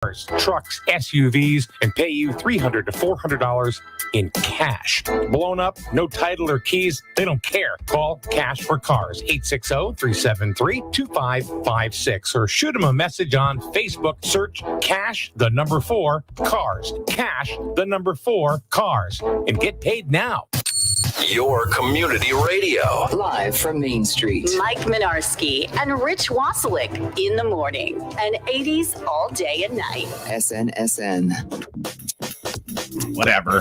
trucks, SUVs, and pay you $300 to $400 in cash. Blown up, no title or keys, they don't care. Call Cash for Cars, 860-373-2556, or shoot them a message on Facebook. Search Cash, the number 4, Cars. Cash, the number 4, Cars. And get paid now. Your community radio. Live from Main Street. Mike Minarski and Rich Wasilick in the morning. And 80s all day and night. SNSN. Whatever.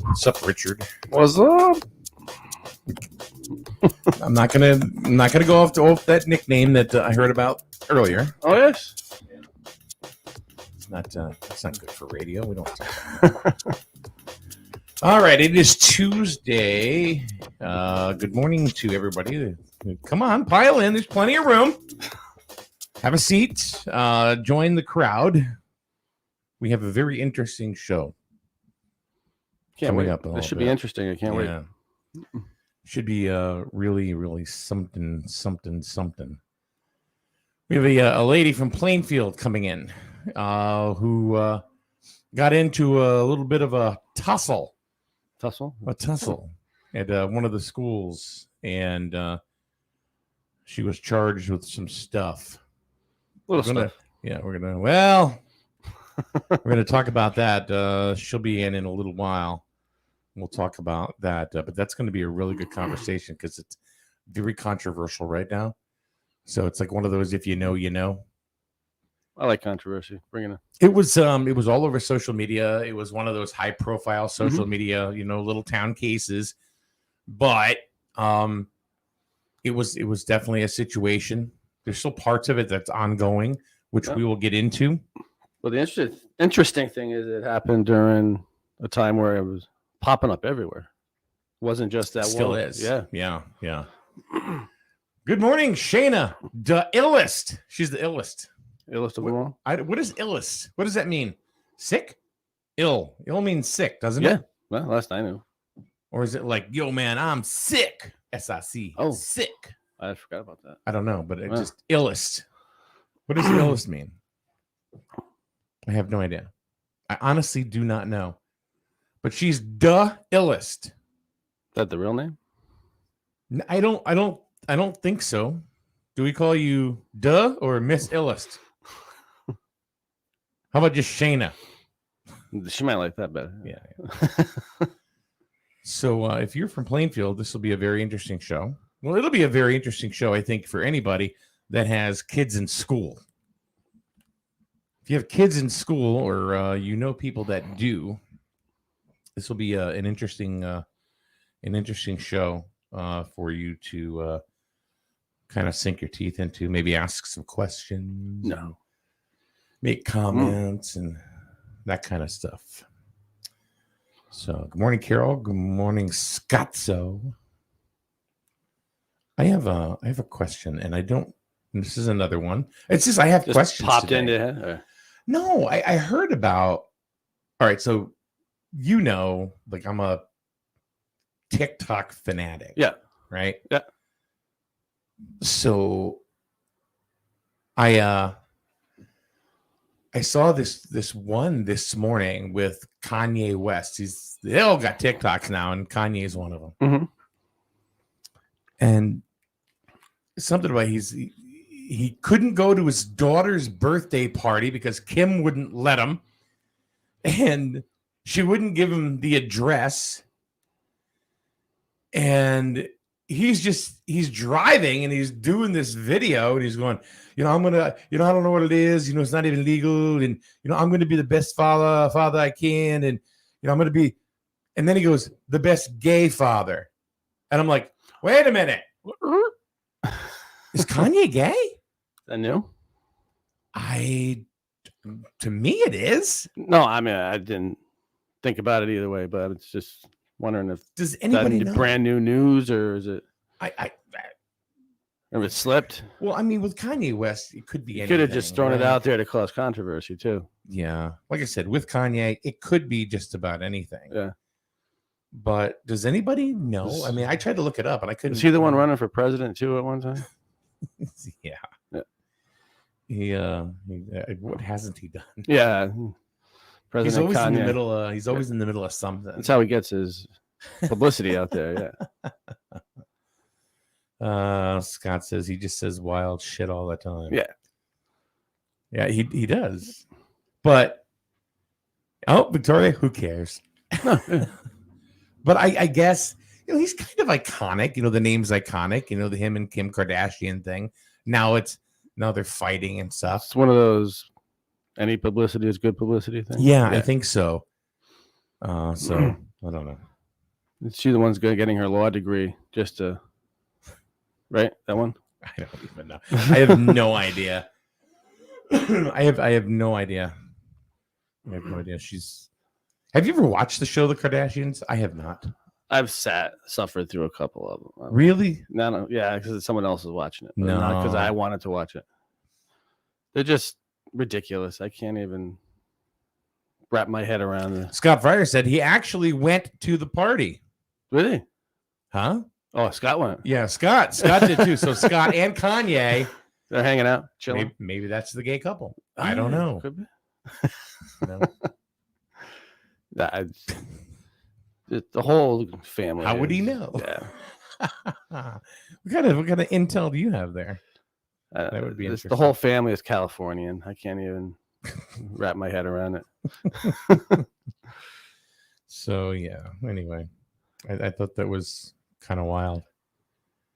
What's up, Richard? What's up? I'm not gonna go off that nickname that I heard about earlier. Oh yes. It's not good for radio. We don't. All right, it is Tuesday. Good morning to everybody. Come on, pile in. There's plenty of room. Have a seat. Join the crowd. We have a very interesting show. Can't wait. This should be interesting. I can't wait. Should be really, really something. We have a lady from Plainfield coming in who got into a little bit of a tussle at one of the schools, and she was charged with some stuff. We're gonna talk about that. She'll be in a little while. We'll talk about that, but that's going to be a really good conversation because it's very controversial right now. So it's like one of those, if you know, you know. I like controversy. Bring it in. It was all over social media. It was one of those high profile social media, little town cases. But it was definitely a situation. There's still parts of it that's ongoing, which we will get into. Well, the interesting thing is it happened during a time where it was popping up everywhere. It wasn't just that still one. Is. Yeah. Good morning, Shayna, the illest. She's the illest. Illest of them all? What is illest? What does that mean? Sick? Ill. Ill means sick, doesn't it? Yeah. Well, last I knew. Or is it like, yo, man, I'm sick? S-I-C. Oh. Sick. I forgot about that. I don't know, but it just illest. What does illest mean? I have no idea. I honestly do not know. But she's the illest. Is that the real name? I don't think so. Do we call you Duh or Miss Illest? How about just Shayna? She might like that better. Yeah. So if you're from Plainfield, this will be a very interesting show. Well, it'll be a very interesting show, I think, for anybody that has kids in school. If you have kids in school or people that do, this will be an interesting show for you to kind of sink your teeth into, maybe ask some questions. No. Make comments and that kind of stuff. So, good morning, Carol. Good morning, Scotzo. I have a question, and this is another one. It's just I have just questions. Popped today. into your head? Or? No, I heard about. All right, so like I'm a TikTok fanatic. Yeah. Right. Yeah. So I saw this one this morning with Kanye West. They all got TikToks now, and Kanye is one of them. Mm-hmm. And something about he couldn't go to his daughter's birthday party because Kim wouldn't let him, and she wouldn't give him the address. And he's driving and he's doing this video and he's going, I'm gonna, I don't know what it is, it's not even legal, and I'm gonna be the best father I can, and I'm gonna be, and then he goes, the best gay father, and I'm like, wait a minute, is Kanye gay? I knew. To me it is. No, I mean I didn't think about it either way, but it's just wondering if does anybody know? Brand new news, or is it? Or it slipped. Well, I mean, with Kanye West, it could be anything. Could have just thrown it out there to cause controversy too. Yeah, like I said, with Kanye, it could be just about anything. Yeah. But does anybody know? I mean, I tried to look it up, and I couldn't. Was he the one running for president too at one time? Yeah. what hasn't he done? Yeah. He's President always in the Kanye. middle. He's always in the middle of something. That's how he gets his publicity out there. Yeah. Scott says he just says wild shit all the time. Yeah. He does. But Victoria, who cares? But I guess he's kind of iconic. The name's iconic. The him and Kim Kardashian thing. Now they're fighting and stuff. It's one of those any publicity is good publicity thing. Yeah, I think so. So I don't know. She's the one's getting her law degree just to, right? That one. I don't even know. I have no idea. I have no idea. I have no idea. Have you ever watched the show The Kardashians? I have not. I've suffered through a couple of them. Really? No, yeah, because someone else is watching it. No, not because I wanted to watch it. They're just ridiculous. I can't even wrap my head around it. Scott Fryer said he actually went to the party. Really? Huh? Oh, Scott went. Yeah, Scott did too. So Scott and Kanye, they're hanging out, chilling. Maybe that's the gay couple. I don't know. Could be. No. The whole family. How would he know? Yeah. What kind of intel do you have there? That would be interesting. The whole family is Californian. I can't even wrap my head around it. So yeah. Anyway, I thought that was kind of wild.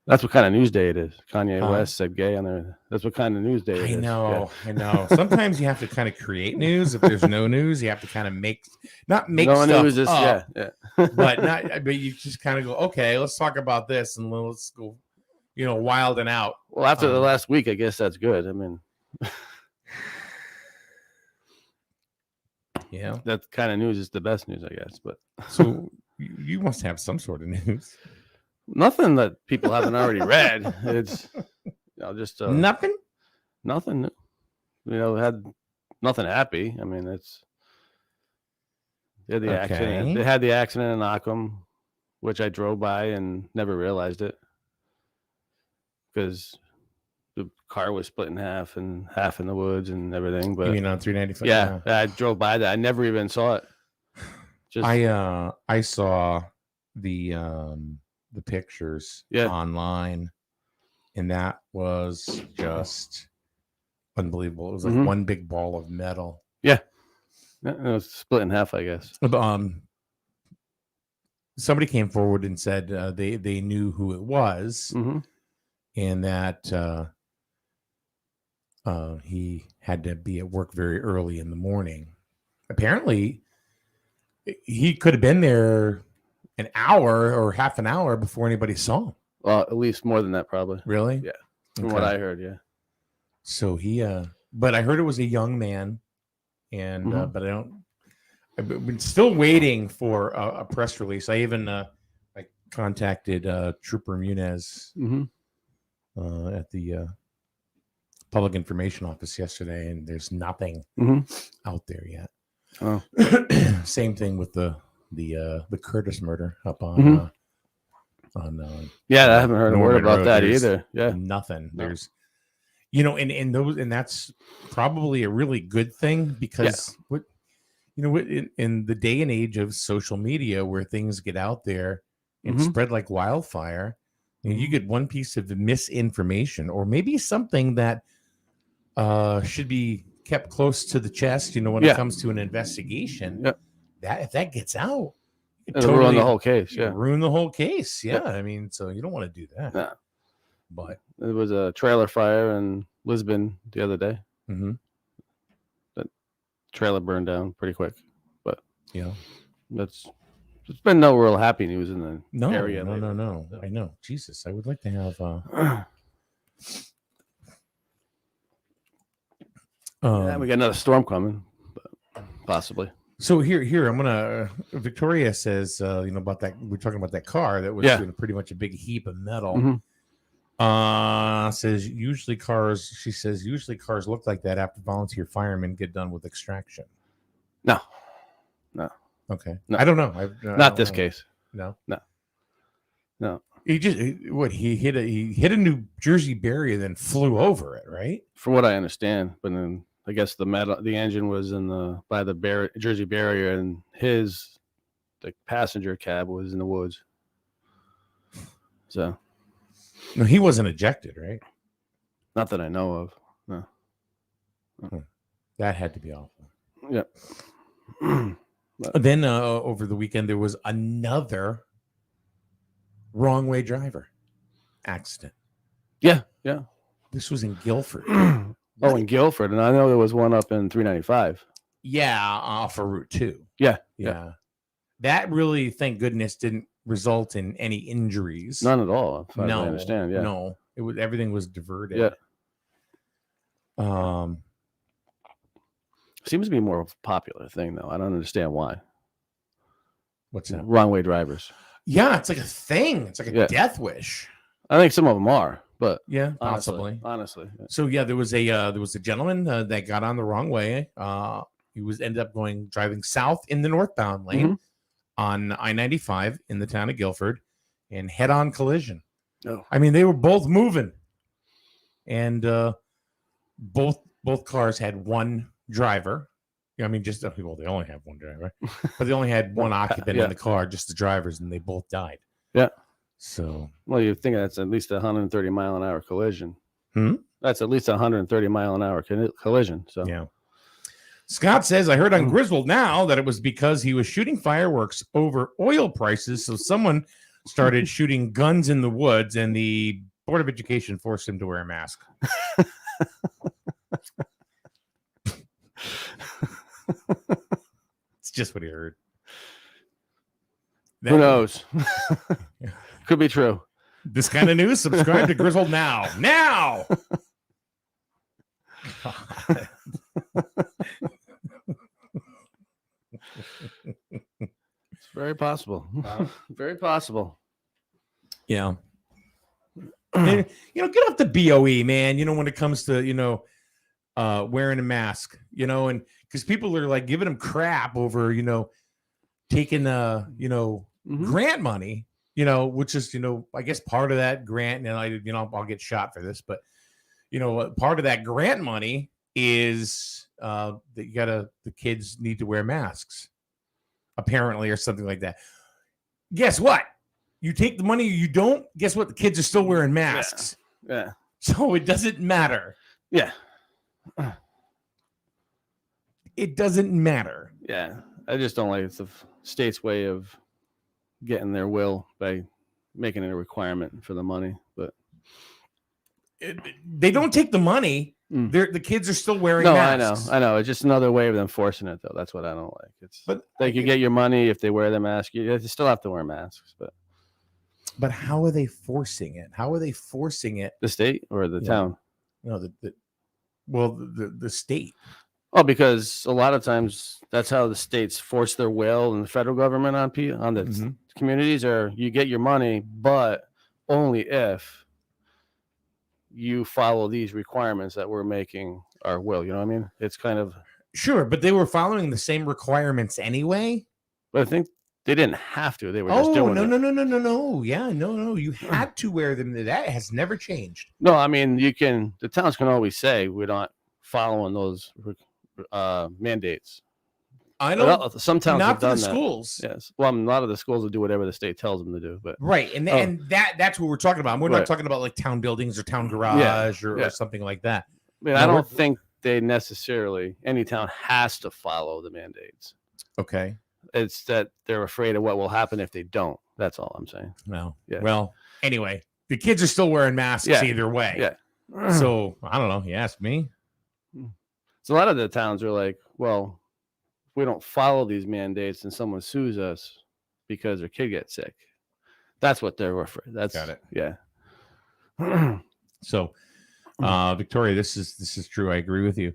That's what kind of news day it is. Kanye West said gay on there. That's what kind of news day it is. I know. Sometimes you have to kind of create news. If there's no news, you have to kind of make stuff news is, up. Yeah. but you just kind of go, okay, let's talk about this and let's go, wilding out. Well, after the last week, I guess that's good. I mean, yeah, that kind of news is the best news, I guess. But so you must have some sort of news. Nothing that people haven't already read. It's just nothing new. Had nothing happy. I mean, they had the accident. They had the accident in Occam, which I drove by and never realized it because the car was split in half and half in the woods and everything. But you mean on 395? Yeah, I drove by that. I never even saw it. I saw the pictures online, and that was just unbelievable. It was like one big ball of metal. Yeah, it was split in half, I guess. Somebody came forward and said they knew who it was, and that he had to be at work very early in the morning. Apparently, he could have been there an hour or half an hour before anybody saw him. Well, at least more than that, probably. Really? Yeah. From what I heard, yeah. So but I heard it was a young man, and but I've been still waiting for a press release. I even I contacted Trooper Muniz at the Public Information Office yesterday, and there's nothing out there yet. Oh. Same thing with the Curtis murder up on I haven't heard a word about that either. Yeah, nothing. No. There's and that's probably a really good thing because in the day and age of social media where things get out there and spread like wildfire, you get one piece of misinformation or maybe something that should be kept close to the chest, when it comes to an investigation. Yep. That if that gets out, it'll ruin the whole case. Yeah, ruin the whole case. Yeah, I mean, so you don't want to do that. No. But there was a trailer fire in Lisbon the other day. That trailer burned down pretty quick. But it's been no real happy news in the area. No. I know. Jesus, I would like to have. We got another storm coming, possibly. So here I'm gonna. Victoria says, about that. We're talking about that car that was pretty much a big heap of metal. Says usually cars. She says usually cars look like that after volunteer firemen get done with extraction. No. Okay. No. I don't know. Not this case. No. He hit a New Jersey barrier, then flew over it, right? For what I understand, but then I guess the engine was by the Jersey barrier, and the passenger cab was in the woods. So, no, he wasn't ejected, right? Not that I know of. No. That had to be awful. Yep. Then over the weekend, there was another wrong way driver accident. Yeah. This was in Guilford. In Guilford, and I know there was one up in 395. Yeah, off of Route 2. Yeah. That really, thank goodness, didn't result in any injuries. None at all. As I understand. Yeah. No, everything was diverted. Yeah. Seems to be more of a popular thing, though. I don't understand why. What's that? Wrong way drivers. Yeah, it's like a thing. It's like a death wish. I think some of them are, but yeah, possibly. Honestly. So yeah, there was a gentleman that got on the wrong way. He ended up driving south in the northbound lane on I-95 in the town of Guilford, and head-on collision. Oh. I mean, they were both moving, and both cars had one driver. I mean, they only have one driver, but they only had one occupant in the car, just the drivers, and they both died. Yeah. So, well, you think that's at least a 130 mile an hour collision. Hmm? That's at least a 130 mile an hour collision. So, yeah. Scott says, I heard on Griswold now that it was because he was shooting fireworks over oil prices. So someone started shooting guns in the woods, and the Board of Education forced him to wear a mask. It's just what he heard. Who knows? Could be true. This kind of news, subscribe to Griswold now. Now! It's very possible. Very possible. Yeah. And, get off the BOE, man. When it comes to, wearing a mask, and because people are like giving them crap over, taking, grant money, which is, I guess part of that grant, and I'll get shot for this, but, part of that grant money is that the kids need to wear masks, apparently, or something like that. Guess what? You take the money, you don't. Guess what? The kids are still wearing masks. Yeah. So it doesn't matter. Yeah. It doesn't matter. Yeah. I just don't like the state's way of getting their will by making it a requirement for the money. But they don't take the money. The kids are still wearing masks. I know. It's just another way of them forcing it, though. That's what I don't like. But you get your money if they wear the mask. You still have to wear masks, But how are they forcing it? The state or the town? No, the state. Oh, because a lot of times that's how the states force their will and the federal government on the communities, or you get your money, but only if you follow these requirements that we're making our will. You know what I mean? It's kind of sure, but they were following the same requirements anyway. But I think they didn't have to. They were just doing it. No. Yeah, no. You had to wear them. That has never changed. No, I mean, the towns can always say we're not following those mandates. I know some towns have done the that. Schools. Yes. Well, a lot of the schools will do whatever the state tells them to do. But right, and that's what we're talking about. We're not talking about like town buildings or town garage or something like that. I mean, I don't think they necessarily any town has to follow the mandates. Okay. It's that they're afraid of what will happen if they don't. That's all I'm saying. No. Yeah. Well, anyway, the kids are still wearing masks either way. Yeah. So I don't know. You ask me. So a lot of the towns are like, well, if we don't follow these mandates and someone sues us because their kid gets sick. That's what they're afraid. That's got it. Yeah. So, Victoria, this is true. I agree with you.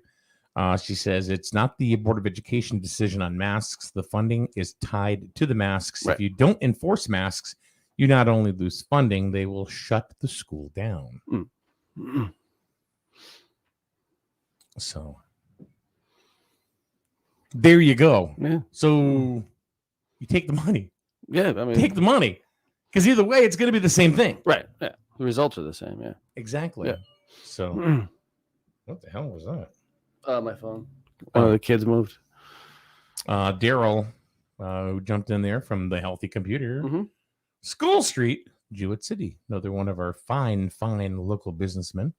She says it's not the Board of Education decision on masks. The funding is tied to the masks. Right. If you don't enforce masks, you not only lose funding, they will shut the school down. So there you go. Yeah. So you take the money. Yeah, I mean, take the money. Because either way, it's going to be the same thing. Right. Yeah. The results are the same. Yeah. Exactly. Yeah. So, what the hell was that? My phone. One of the kids moved. Daryl, who jumped in there from the Healthy Computer, Mm-hmm. School Street, Jewett City, another one of our fine local businessmen,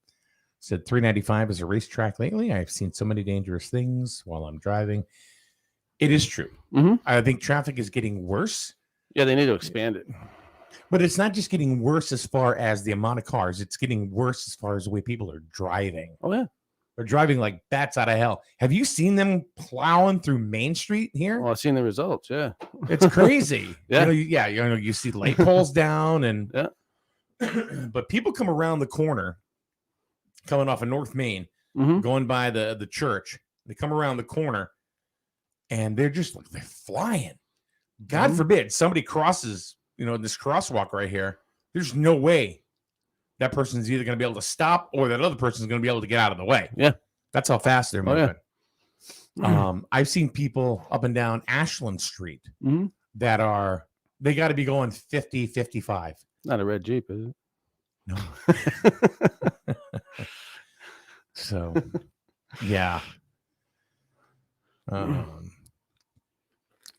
said 395 is a racetrack lately. I've seen so many dangerous things while I'm driving. It is true. Mm-hmm. I think traffic is getting worse. Yeah, they need to expand it. But it's not just getting worse as far as the amount of cars. It's getting worse as far as the way people are driving. Oh, yeah. They're driving like bats out of hell. Have you seen them plowing through Main Street here? Well, I've seen the results. Yeah. It's crazy. Yeah. You see light poles down and yeah. But people come around the corner coming off of North Main, Mm-hmm. going by the church. They come around the corner and they're just like they're flying. God forbid somebody crosses, this crosswalk right here. There's no way that person's either going to be able to stop or that other person's going to be able to get out of the way. Yeah. That's how fast they're moving. Yeah. I've seen people up and down Ashland Street Mm-hmm. that they got to be going 50, 55. Not a red Jeep, is it? No. So, yeah.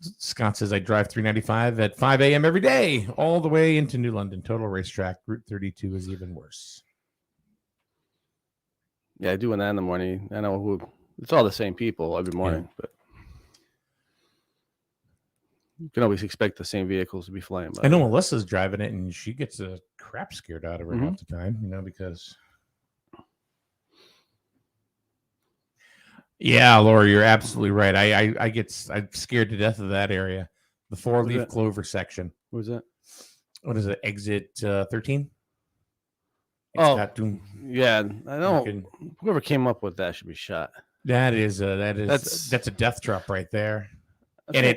Scott says, I drive 395 at 5 a.m. every day, all the way into New London. Total racetrack. Route 32 is even worse. Yeah, I do that in the morning. I know it's all the same people every morning, but you can always expect the same vehicles to be flying by. I know Melissa's driving it, and she gets the crap scared out of her half the time, because... Yeah, Laura, you're absolutely right. I'm scared to death of that area. The 4-leaf clover section. What is that? What is it? Exit 13? Yeah. I know. Whoever came up with that should be shot. That's a death trap right there. I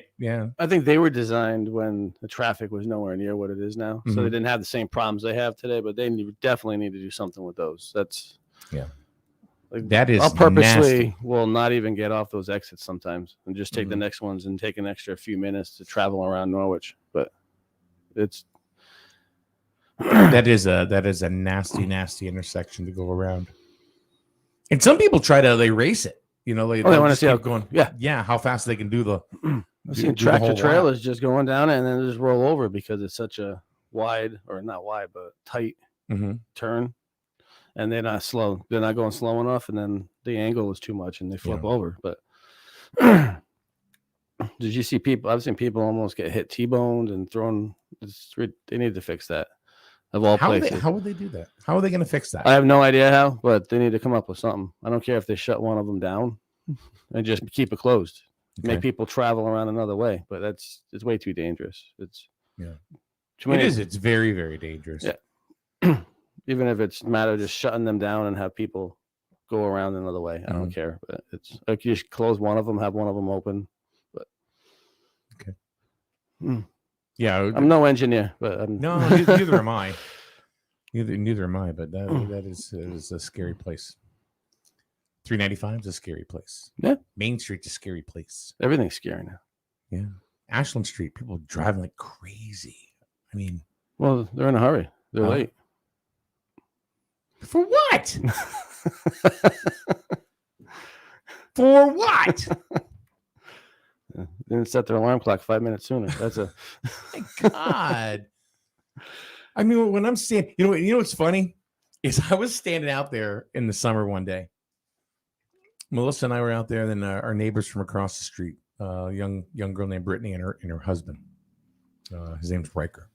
think they were designed when the traffic was nowhere near what it is now, so they didn't have the same problems they have today. But they definitely need to do something with those. That is I'll purposely nasty. will not even get off those exits sometimes and just take the next ones and take an extra few minutes to travel around Norwich. But it's that is a nasty intersection to go around. And some people they race it. They want to see how going. Yeah, how fast they can do the. I've seen tractor trailers just going down it and then just roll over because it's such a wide, or not wide, but tight turn. And they're not slow. They're not going slow enough, and then the angle is too much, and they flip over. But did you see people? I've seen people almost get hit T-boned and thrown. They need to fix that. Of all places, how would they do that? How are they going to fix that? I have no idea how, but they need to come up with something. I don't care if they shut one of them down and just keep it closed. Okay. Make people travel around another way, but it's way too dangerous. It's it is. It's very, very dangerous. Yeah. Even if it's a matter of just shutting them down and have people go around another way. I don't care. But it's like you just close one of them, have one of them open. But yeah, I'm no engineer, but neither am I. Neither am I. But that is a scary place. 395 is a scary place. Yeah, Main Street's a scary place. Everything's scary now. Yeah, Ashland Street, people driving like crazy. I mean, well, they're in a hurry. They're late. For what? For what? Didn't set their alarm clock 5 minutes sooner. That's my God. I mean, when I'm standing, you know what's funny is I was standing out there in the summer one day. Melissa and I were out there, and then our neighbors from across the street, young girl named Brittany and her husband. His name's Riker.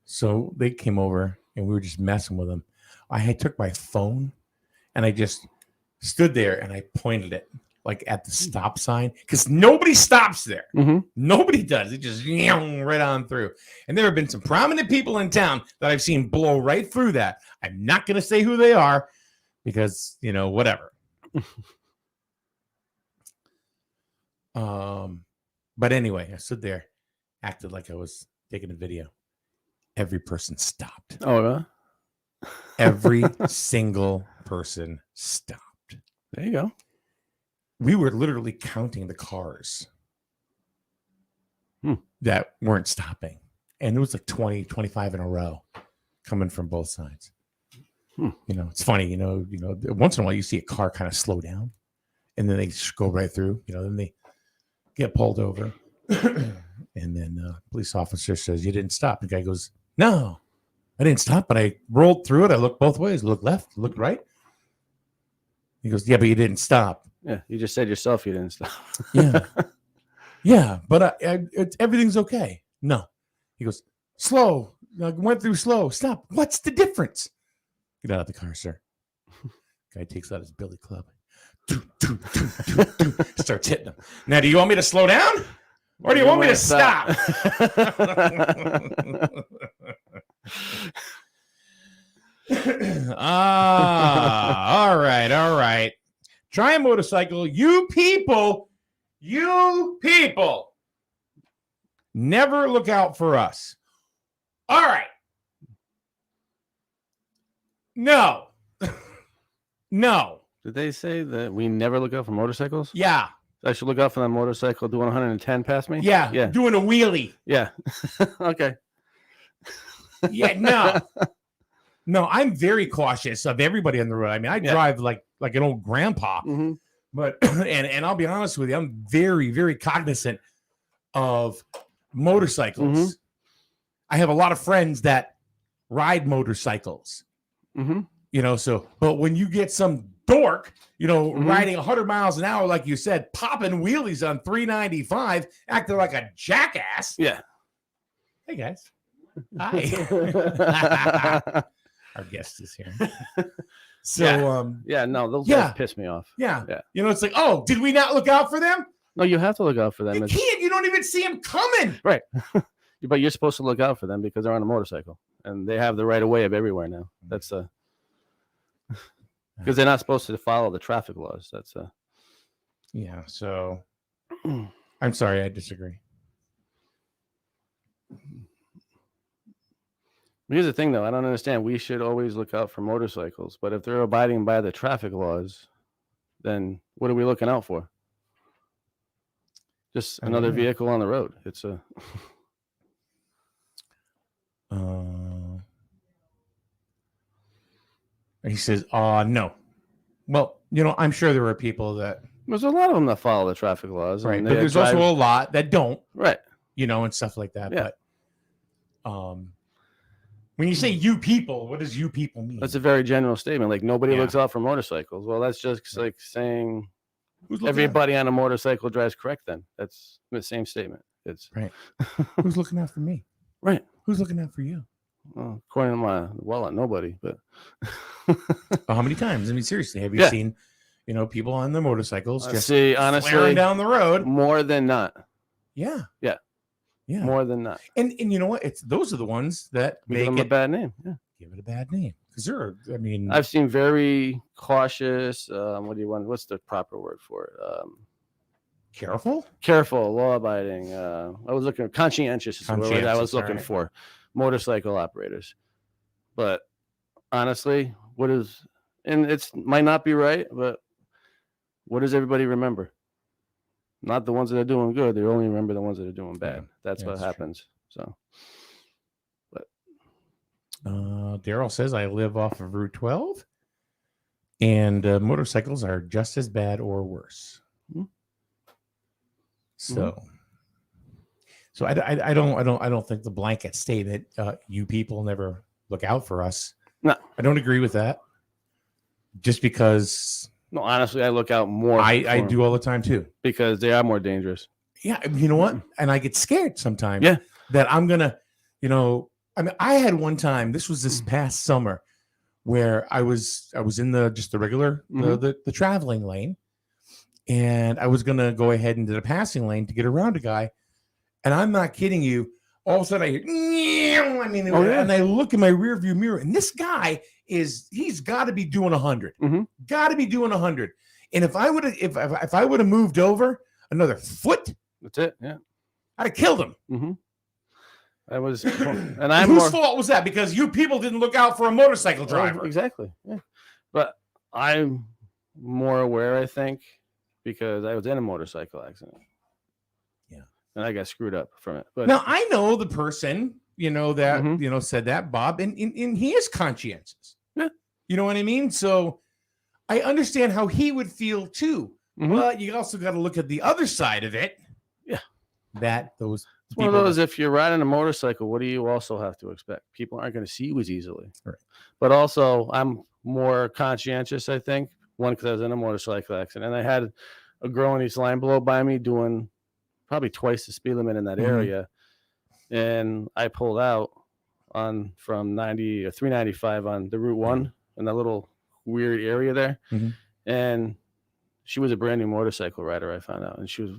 So they came over, and we were just messing with them. I took my phone and I just stood there and I pointed it like at the stop sign because nobody stops there. Nobody does. It just right on through. And there have been some prominent people in town that I've seen blow right through that. I'm not going to say who they are because, whatever. But anyway, I stood there, acted like I was taking a video. Every person stopped. Oh, really? Every single person stopped. There you go. We were literally counting the cars that weren't stopping. and it was like 20, 25 in a row coming from both sides. It's funny, once in a while you see a car kind of slow down and then they just go right through, then they get pulled over. And then police officer says, "You didn't stop." The guy goes, "No, I didn't stop, but I rolled through it. I looked both ways, looked left, looked right." He goes, "Yeah, but you didn't stop." Yeah, you just said yourself you didn't stop. Yeah, but everything's okay. No. He goes, "Slow. I went through slow. Stop. What's the difference?" "Get out of the car, sir." Guy takes out his billy club. Starts hitting him. "Now, do you want me to slow down? Or do you want me to stop?" All right. Try a motorcycle. You people never look out for us. All right. No. Did they say that we never look out for motorcycles? Yeah. I should look out for that motorcycle doing 110 past me? Yeah. Doing a wheelie. Yeah. Okay. Yeah, no, I'm very cautious of everybody on the road. I mean, I drive like an old grandpa, but and I'll be honest with you, I'm very, very cognizant of motorcycles. I have a lot of friends that ride motorcycles, but when you get some dork, riding 100 miles an hour, like you said, popping wheelies on 395, acting like a jackass. Yeah. Hey, guys. Hi. Our guest is here. So, those guys piss me off. Yeah. It's like, oh, did we not look out for them? No, you have to look out for them. You can't. You don't even see them coming. Right. But you're supposed to look out for them because they're on a motorcycle and they have the right of way of everywhere now. That's because they're not supposed to follow the traffic laws. That's yeah. So I'm sorry, I disagree. Here's the thing, though. I don't understand. We should always look out for motorcycles, but if they're abiding by the traffic laws, then what are we looking out for? Just another vehicle on the road. It's a. He says, no. Well, I'm sure there are people that. There's a lot of them that follow the traffic laws. Right. But there's also a lot that don't. Right. And stuff like that. Yeah. But when you say you people, what does you people mean? That's a very general statement. Like nobody looks out for motorcycles. Well, that's just like saying everybody on a motorcycle drives correct. Then that's the same statement. It's right. Who's looking out for me? Right. Who's looking out for you? Well, according to my wallet, nobody. But how many times? I mean, seriously, have you seen, people on their motorcycles just honestly flaring down the road? More than not. Yeah. Yeah. Yeah. More than not. And you know what? Those are the ones that give them a bad name. Yeah. Give it a bad name. Because I've seen very cautious. What's the proper word for it? Careful, law abiding. I was looking conscientious. Is the word I was looking for. Motorcycle operators. But honestly, it might not be right, but what does everybody remember? Not the ones that are doing good. They only remember the ones that are doing bad. That's what happens. True. So, but Daryl says I live off of Route 12, and motorcycles are just as bad or worse. So I don't think the blanket statement you people never look out for us. No, I don't agree with that. Just because. No, honestly, I look out more. I do all the time too, because they are more dangerous. Yeah, you know what? And I get scared sometimes. Yeah, that I'm gonna, I had one time. This was this past summer, where I was in the regular the traveling lane, and I was gonna go ahead into the passing lane to get around a guy, and I'm not kidding you. All of a sudden I hear, and I look in my rear view mirror, and this guy he's got to be doing 100. Got to be doing 100. And if I would have moved over another foot, that's it. Yeah, I'd have killed him. That was, and whose fault was that? Because you people didn't look out for a motorcycle driver. Exactly. Yeah, but I'm more aware, I think, because I was in a motorcycle accident. And I got screwed up from it. But now I know the person that said that, Bob, and he is conscientious. Yeah. You know what I mean? So I understand how he would feel too. But you also got to look at the other side of it. Yeah. That those it's one of those, if you're riding a motorcycle, what do you also have to expect? People aren't going to see you as easily. Right. But also, I'm more conscientious, I think. One, because I was in a motorcycle accident. And I had a girl in East Line blow by me doing probably twice the speed limit in that area. And I pulled out from 90 or 395 on the Route 1 in that little weird area there. And she was a brand new motorcycle rider, I found out. And she was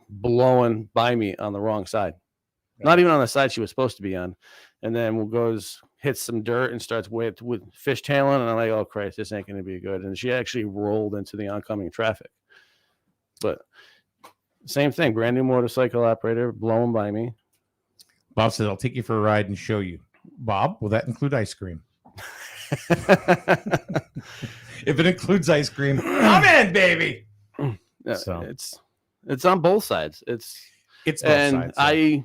blowing by me on the wrong side. Not even on the side she was supposed to be on. And then hits some dirt and starts with fishtailing. And I'm like, oh, Christ, this ain't going to be good. And she actually rolled into the oncoming traffic. But same thing, brand new motorcycle operator blowing by me. Bob says, I'll take you for a ride and show you. Bob, will that include ice cream? If it includes ice cream, come in, baby. Yeah, so it's on both sides. It's both and sides. I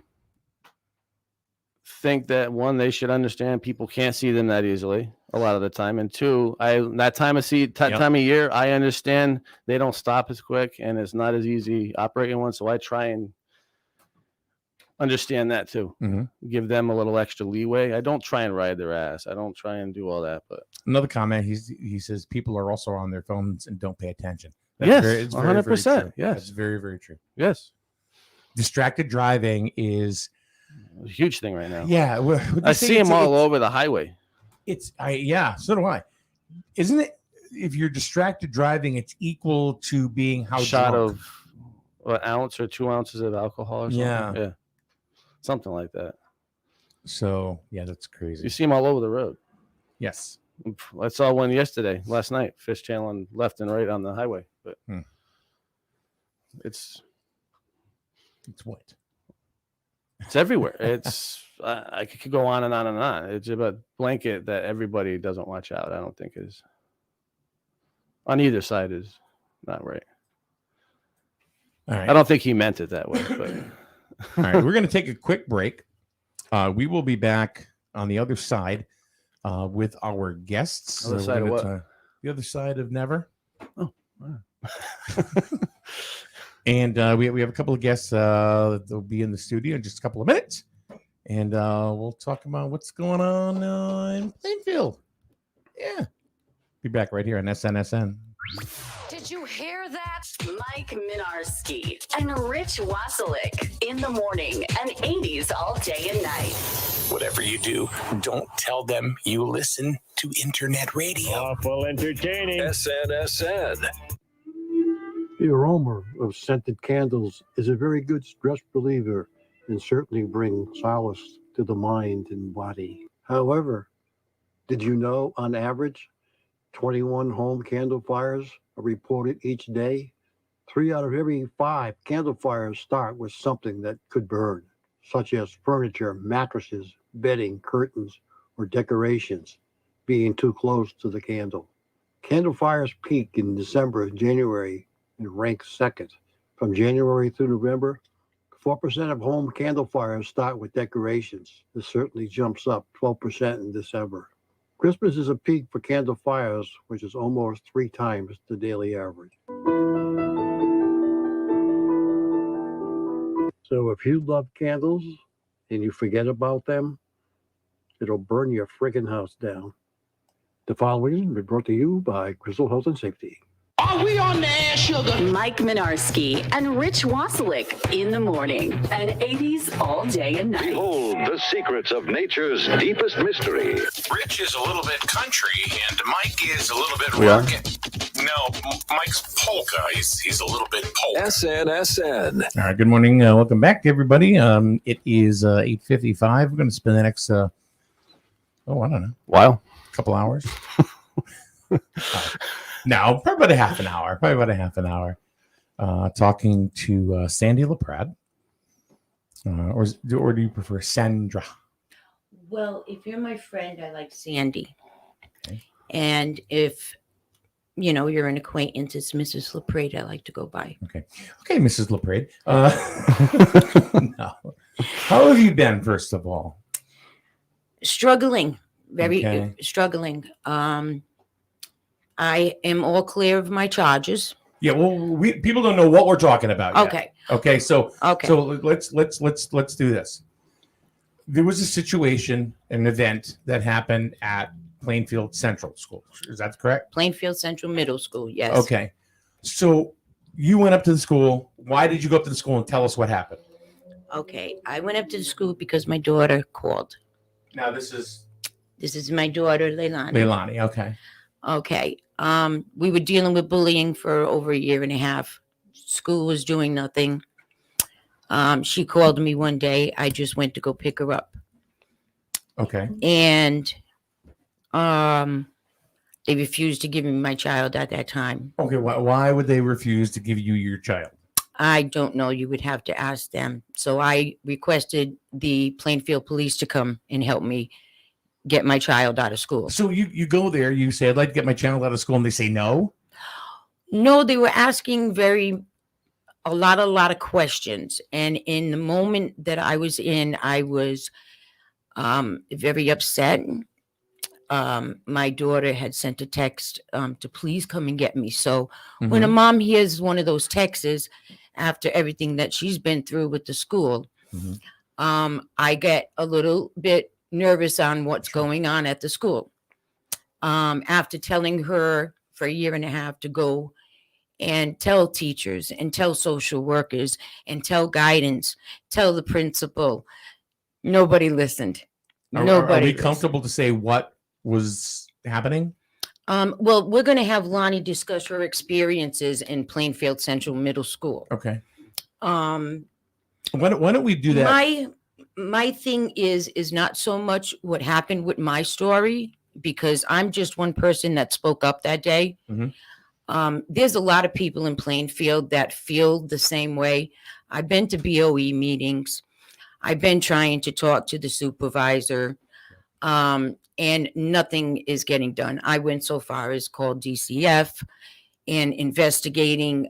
think that one, they should understand people can't see them that easily a lot of the time, and two, that time of year, I understand they don't stop as quick and it's not as easy operating one. So I try and understand that too. Give them a little extra leeway. I don't try and ride their ass. I don't try and do all that. But another comment, he says people are also on their phones and don't pay attention. Yes, 100%. Yes, that's very, very true. Yes, distracted driving is a huge thing right now. Yeah, I see them all over the highway. So do I. Isn't it? If you're distracted driving, it's equal to being shot drunk? Of an ounce or 2 ounces of alcohol or something. Yeah. Something like that. So, yeah, that's crazy. You see them all over the road. Yes. I saw one last night, fishtailing left and right on the highway. But it's what? It's everywhere. It's I could go on and on and on. It's about blanket that everybody doesn't watch out. I don't think is on either side is not right. All right. I don't think he meant it that way. But all right, we're going to take a quick break. We will be back on the other side with our guests. Other side of what? The other side of never. Oh, wow. And we have a couple of guests that'll be in the studio in just a couple of minutes. And we'll talk about what's going on in Plainfield. Yeah. Be back right here on SNSN. Did you hear that? Mike Minarski and Rich Wasilick in the morning and 80s all day and night. Whatever you do, don't tell them you listen to internet radio. Awful entertaining. SNSN. The aroma of scented candles is a very good stress reliever and certainly brings solace to the mind and body. However, did you know on average 21 home candle fires are reported each day? 3 out of every 5 candle fires start with something that could burn, such as furniture, mattresses, bedding, curtains, or decorations being too close to the candle. Candle fires peak in December and January and rank second. From January through November, 4% of home candle fires start with decorations. This certainly jumps up 12% in December. Christmas is a peak for candle fires, which is almost 3 times the daily average. So if you love candles and you forget about them, it'll burn your friggin' house down. The following is brought to you by Crystal Health and Safety. Are we on the air, sugar? Mike Minarski and Rich Wasilick in the morning and 80s all day and night. Behold the secrets of nature's deepest mystery. Rich is a little bit country, and Mike is a little bit We are? rocket. No, Mike's polka. He's a little bit polka. SNSN. All right, good morning. Welcome back, everybody. It is 8:55. We're going to spend the next, I don't know, wow, couple hours. No, probably about a half an hour. Talking to Sandy Laprade. Or do you prefer Sandra? Well, if you're my friend, I like Sandy. Okay. And if, you're an acquaintance, it's Mrs. Laprade I like to go by. Okay, Mrs. Laprade. No. How have you been, first of all? Struggling, very Okay. struggling. I am all clear of my charges. Yeah, well, people don't know what we're talking about yet. Okay. Okay, so Okay. so let's do this. There was a situation, an event that happened at Plainfield Central School. Is that correct? Plainfield Central Middle School, yes. Okay. So you went up to the school. Why did you go up to the school and tell us what happened? Okay. I went up to the school because my daughter called. Now this is my daughter, Leilani. Leilani. Okay. Okay. We were dealing with bullying for over a year and a half. School was doing nothing. She called me one day. I just went to go pick her up. Okay. And they refused to give me my child at that time. Okay. Why would they refuse to give you your child? I don't know. You would have to ask them. So I requested the Plainfield police to come and help me get my child out of school. So you go there, you say, I'd like to get my child out of school, and they say no? No, they were asking a lot of questions. And in the moment that I was in, I was very upset. My daughter had sent a text to please come and get me. So when a mom hears one of those texts after everything that she's been through with the school, I get a little bit nervous on what's going on at the school. After telling her for a year and a half to go and tell teachers and tell social workers and tell guidance, tell the principal, nobody listened. Are we comfortable to say what was happening? Well, we're going to have Lonnie discuss her experiences in Plainfield Central Middle School. Okay. Why don't we do that? My thing is not so much what happened with my story, because I'm just one person that spoke up that day. There's a lot of people in Plainfield that feel the same way. I've been to BOE meetings. I've been trying to talk to the supervisor, and nothing is getting done. I went so far as called DCF and investigating.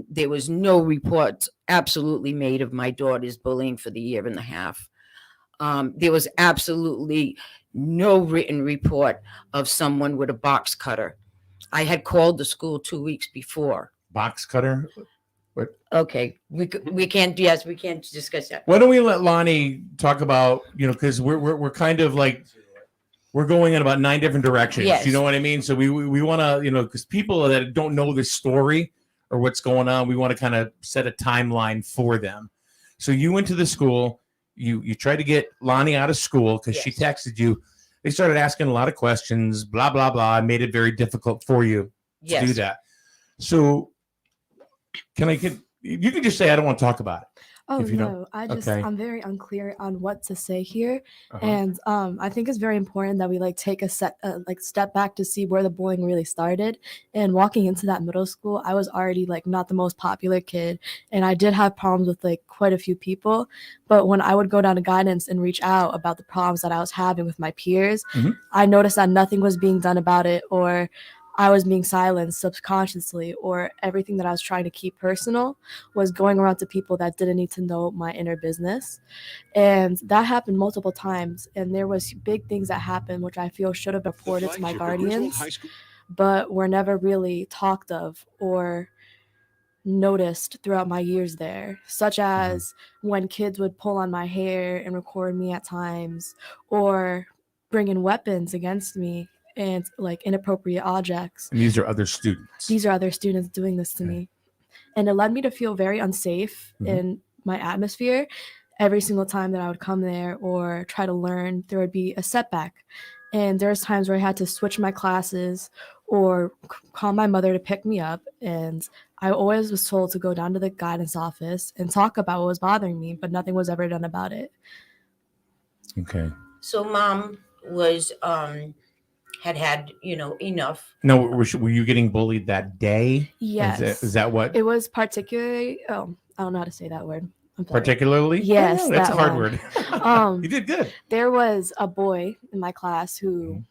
There was no reports absolutely made of my daughter's bullying for the year and a half. There was absolutely no written report of someone with a box cutter. I had called the school 2 weeks before. Box cutter? What? Okay, we can't. Yes, we can't discuss that. Why don't we let Lonnie talk about, because we're kind of like, we're going in about 9 different directions. Yes. You know what I mean? So we want to, because people that don't know this story or what's going on, we want to kind of set a timeline for them. So you went to the school, you tried to get Lonnie out of school because she texted you. They started asking a lot of questions, blah, blah, blah. Made it very difficult for you to do that. So you can just say, I don't want to talk about it. Oh, no, I'm very unclear on what to say here. And I think it's very important that we take a step back to see where the bullying really started. And walking into that middle school, I was already not the most popular kid. And I did have problems with quite a few people. But when I would go down to guidance and reach out about the problems that I was having with my peers, I noticed that nothing was being done about it, or I was being silenced subconsciously, or everything that I was trying to keep personal was going around to people that didn't need to know my inner business. And that happened multiple times. And there was big things that happened, which I feel should have been reported to my guardians, but were never really talked of or noticed throughout my years there, such as when kids would pull on my hair and record me at times, or bring in weapons against me and inappropriate objects. And these are other students. These are other students doing this to me. And it led me to feel very unsafe in my atmosphere. Every single time that I would come there or try to learn, there would be a setback. And there's times where I had to switch my classes or call my mother to pick me up. And I always was told to go down to the guidance office and talk about what was bothering me, but nothing was ever done about it. Okay. So mom was had enough. No, were you getting bullied that day? Yes. Is that what? It was particularly, I don't know how to say that word. Particularly? Yes. Oh, that's a hard word. You did good. There was a boy in my class who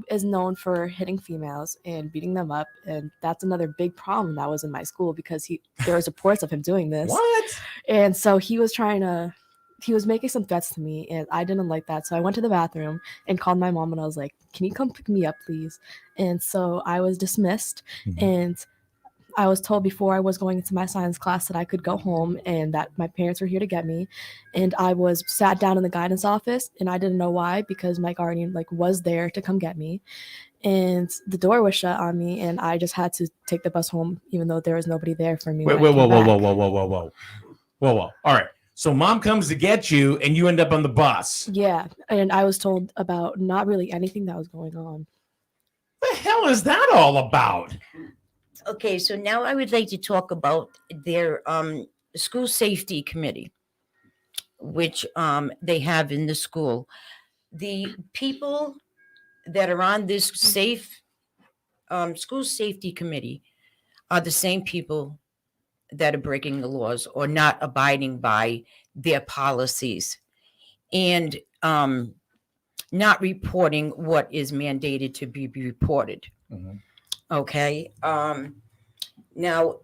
is known for hitting females and beating them up. And that's another big problem that was in my school, because there was reports of him doing this. What? And so he was trying to he was making some threats to me, and I didn't like that. So I went to the bathroom and called my mom, and I was like, "Can you come pick me up, please?" And so I was dismissed, and I was told before I was going into my science class that I could go home and that my parents were here to get me. And I was sat down in the guidance office, and I didn't know why, because my guardian was there to come get me. And the door was shut on me, and I just had to take the bus home, even though there was nobody there for me. Whoa. All right. So mom comes to get you, and you end up on the bus. Yeah, and I was told about not really anything that was going on. What the hell is that all about? Okay, so now I would like to talk about their school safety committee, which they have in the school. The people that are on this school safety committee are the same people that are breaking the laws or not abiding by their policies and not reporting what is mandated to be reported. Okay. Now,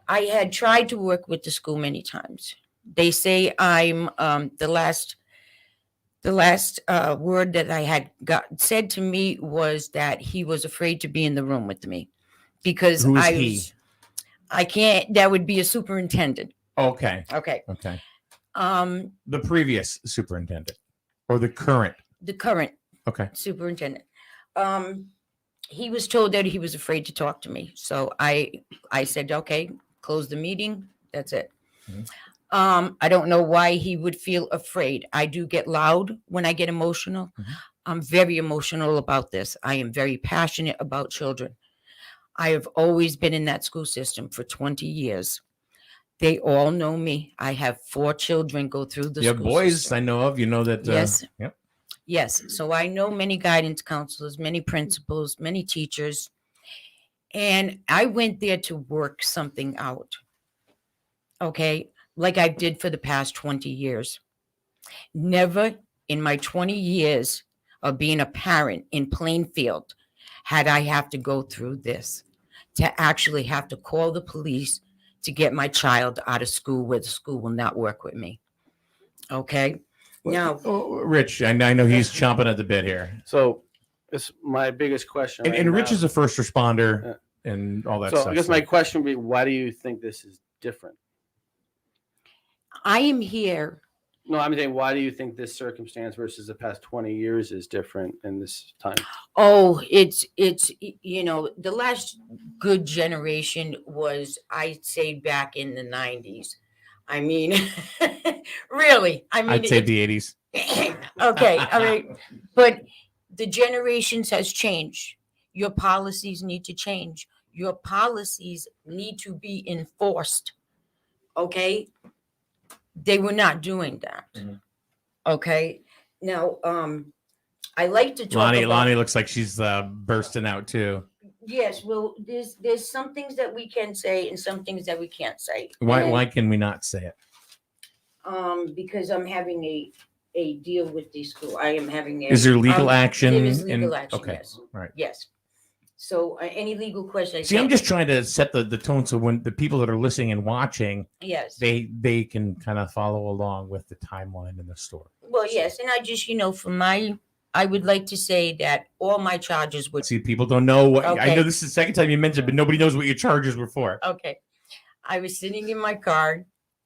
I had tried to work with the school many times. They say I'm the last word that I had got said to me was that he was afraid to be in the room with me because Who is he? I can't. That would be a superintendent. Okay. Okay. The previous superintendent or the current? The current. Okay. Superintendent. He was told that he was afraid to talk to me. So I said, okay, close the meeting. That's it. I don't know why he would feel afraid. I do get loud when I get emotional. I'm very emotional about this. I am very passionate about children. I have always been in that school system for 20 years. They all know me. I have 4 children go through the school boys system. I know of. You know that. Yes. Yep. Yes. So I know many guidance counselors, many principals, many teachers. And I went there to work something out. Okay. Like I did for the past 20 years. Never in my 20 years of being a parent in Plainfield had I have to go through this, to actually have to call the police to get my child out of school where the school will not work with me. Okay. Now, Rich, I know he's chomping at the bit here. So it's my biggest question. And Rich is a first responder and all that stuff. So I guess my question would be, why do you think this is different? I am here. No, I'm saying, why do you think this circumstance versus the past 20 years is different in this time? Oh, it's the last good generation was, I'd say, back in the 90s. I mean, really, I'd say the 80s. Okay, I mean, but the generations has changed. Your policies need to change. Your policies need to be enforced. Okay, they were not doing that. Okay, now I like to talk. Lonnie looks like she's bursting out too. Yes, well, there's some things that we can say and some things that we can't say. Why can we not say it? Because I'm having a deal with the school. I am having a. Is there legal action? There is legal action. Okay. Yes. Right. Yes. So any legal questions? See, I'm just trying to set the tone so when the people that are listening and watching, yes, they can kind of follow along with the timeline in the story. Well, yes, and I just I would like to say that all my charges would. See, people don't know what. Okay. I know this is the second time you mentioned, but nobody knows what your charges were for. Okay, I was sitting in my car.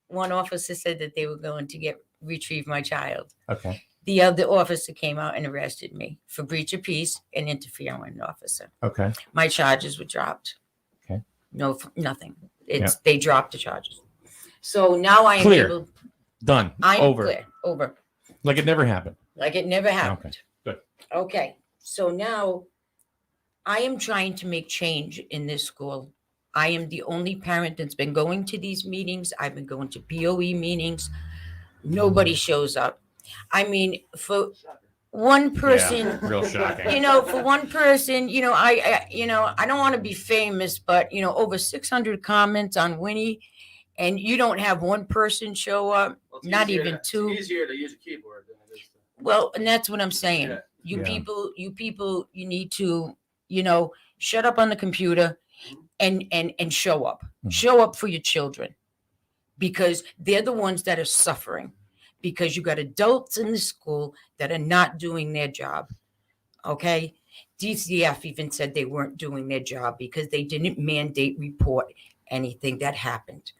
One officer said that they were going to retrieve my child. Okay. The other officer came out and arrested me for breach of peace and interfering with an officer. Okay. My charges were dropped. Okay. No, nothing. They dropped the charges. So now I am clear. Able. Done. I'm over. Clear. Over. Like it never happened. Like it never happened. Okay. Good. Okay. So now I am trying to make change in this school. I am the only parent that's been going to these meetings. I've been going to BOE meetings. Nobody shows up. I mean, for one person, real shocking. For one person, I don't want to be famous, but over 600 comments on Winnie, and you don't have one person show up, not even 2. It's easier to use a keyboard than it is. Well, and that's what I'm saying. Yeah. You people, you need to, shut up on the computer and show up. Show up for your children, because they're the ones that are suffering. because you got adults in the school that are not doing their job. Okay. DCF even said they weren't doing their job because they didn't mandate report anything that happened.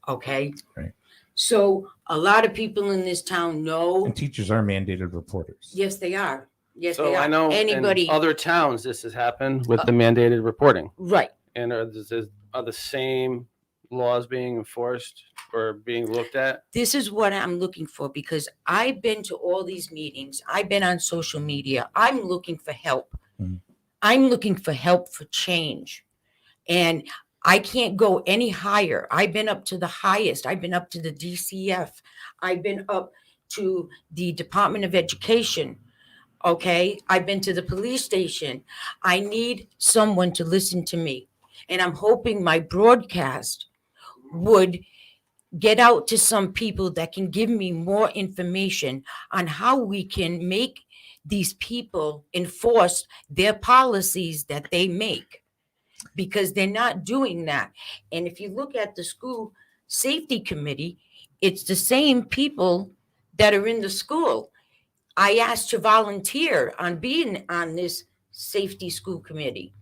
Okay. Right. So a lot of people in this town know. And teachers are mandated reporters. Yes, they are. Yes, So they are. I know Anybody. in other towns this has happened with the mandated reporting. Right. And are the same laws being enforced or being looked at? This is what I'm looking for, because I've been to all these meetings. I've been on social media. I'm looking for help. Mhm. I'm looking for help for change. And I can't go any higher. I've been up to the highest. I've been up to the DCF. I've been up to the Department of Education. Okay. I've been to the police station. I need someone to listen to me. And I'm hoping my broadcast would get out to some people that can give me more information on how we can make these people enforce their policies that they make, because they're not doing that. And if you look at the school safety committee, it's the same people that are in the school. I asked to volunteer on being on this safety school committee,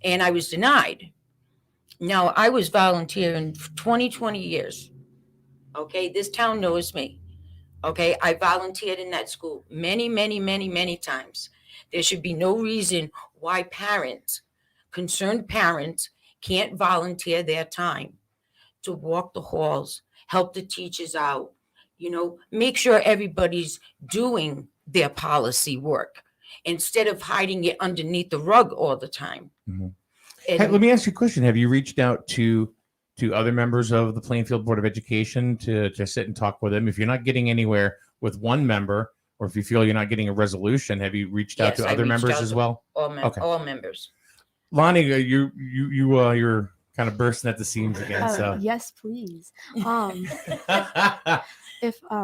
and I was denied. Now, I was volunteering for 20 years. Okay, this town knows me. Okay, I volunteered in that school many, many, many, many times. There should be no reason why parents, concerned parents, can't volunteer their time to walk the halls, help the teachers out, make sure everybody's doing their policy work instead of hiding it underneath the rug all the time. Mm-hmm. Hey, let me ask you a question. Have you reached out to other members of the Plainfield Board of Education to sit and talk with them? If you're not getting anywhere with one member, or if you feel you're not getting a resolution, have you reached out to other members as well? All members. Lonnie, you're kind of bursting at the seams again. So yes, please. Now,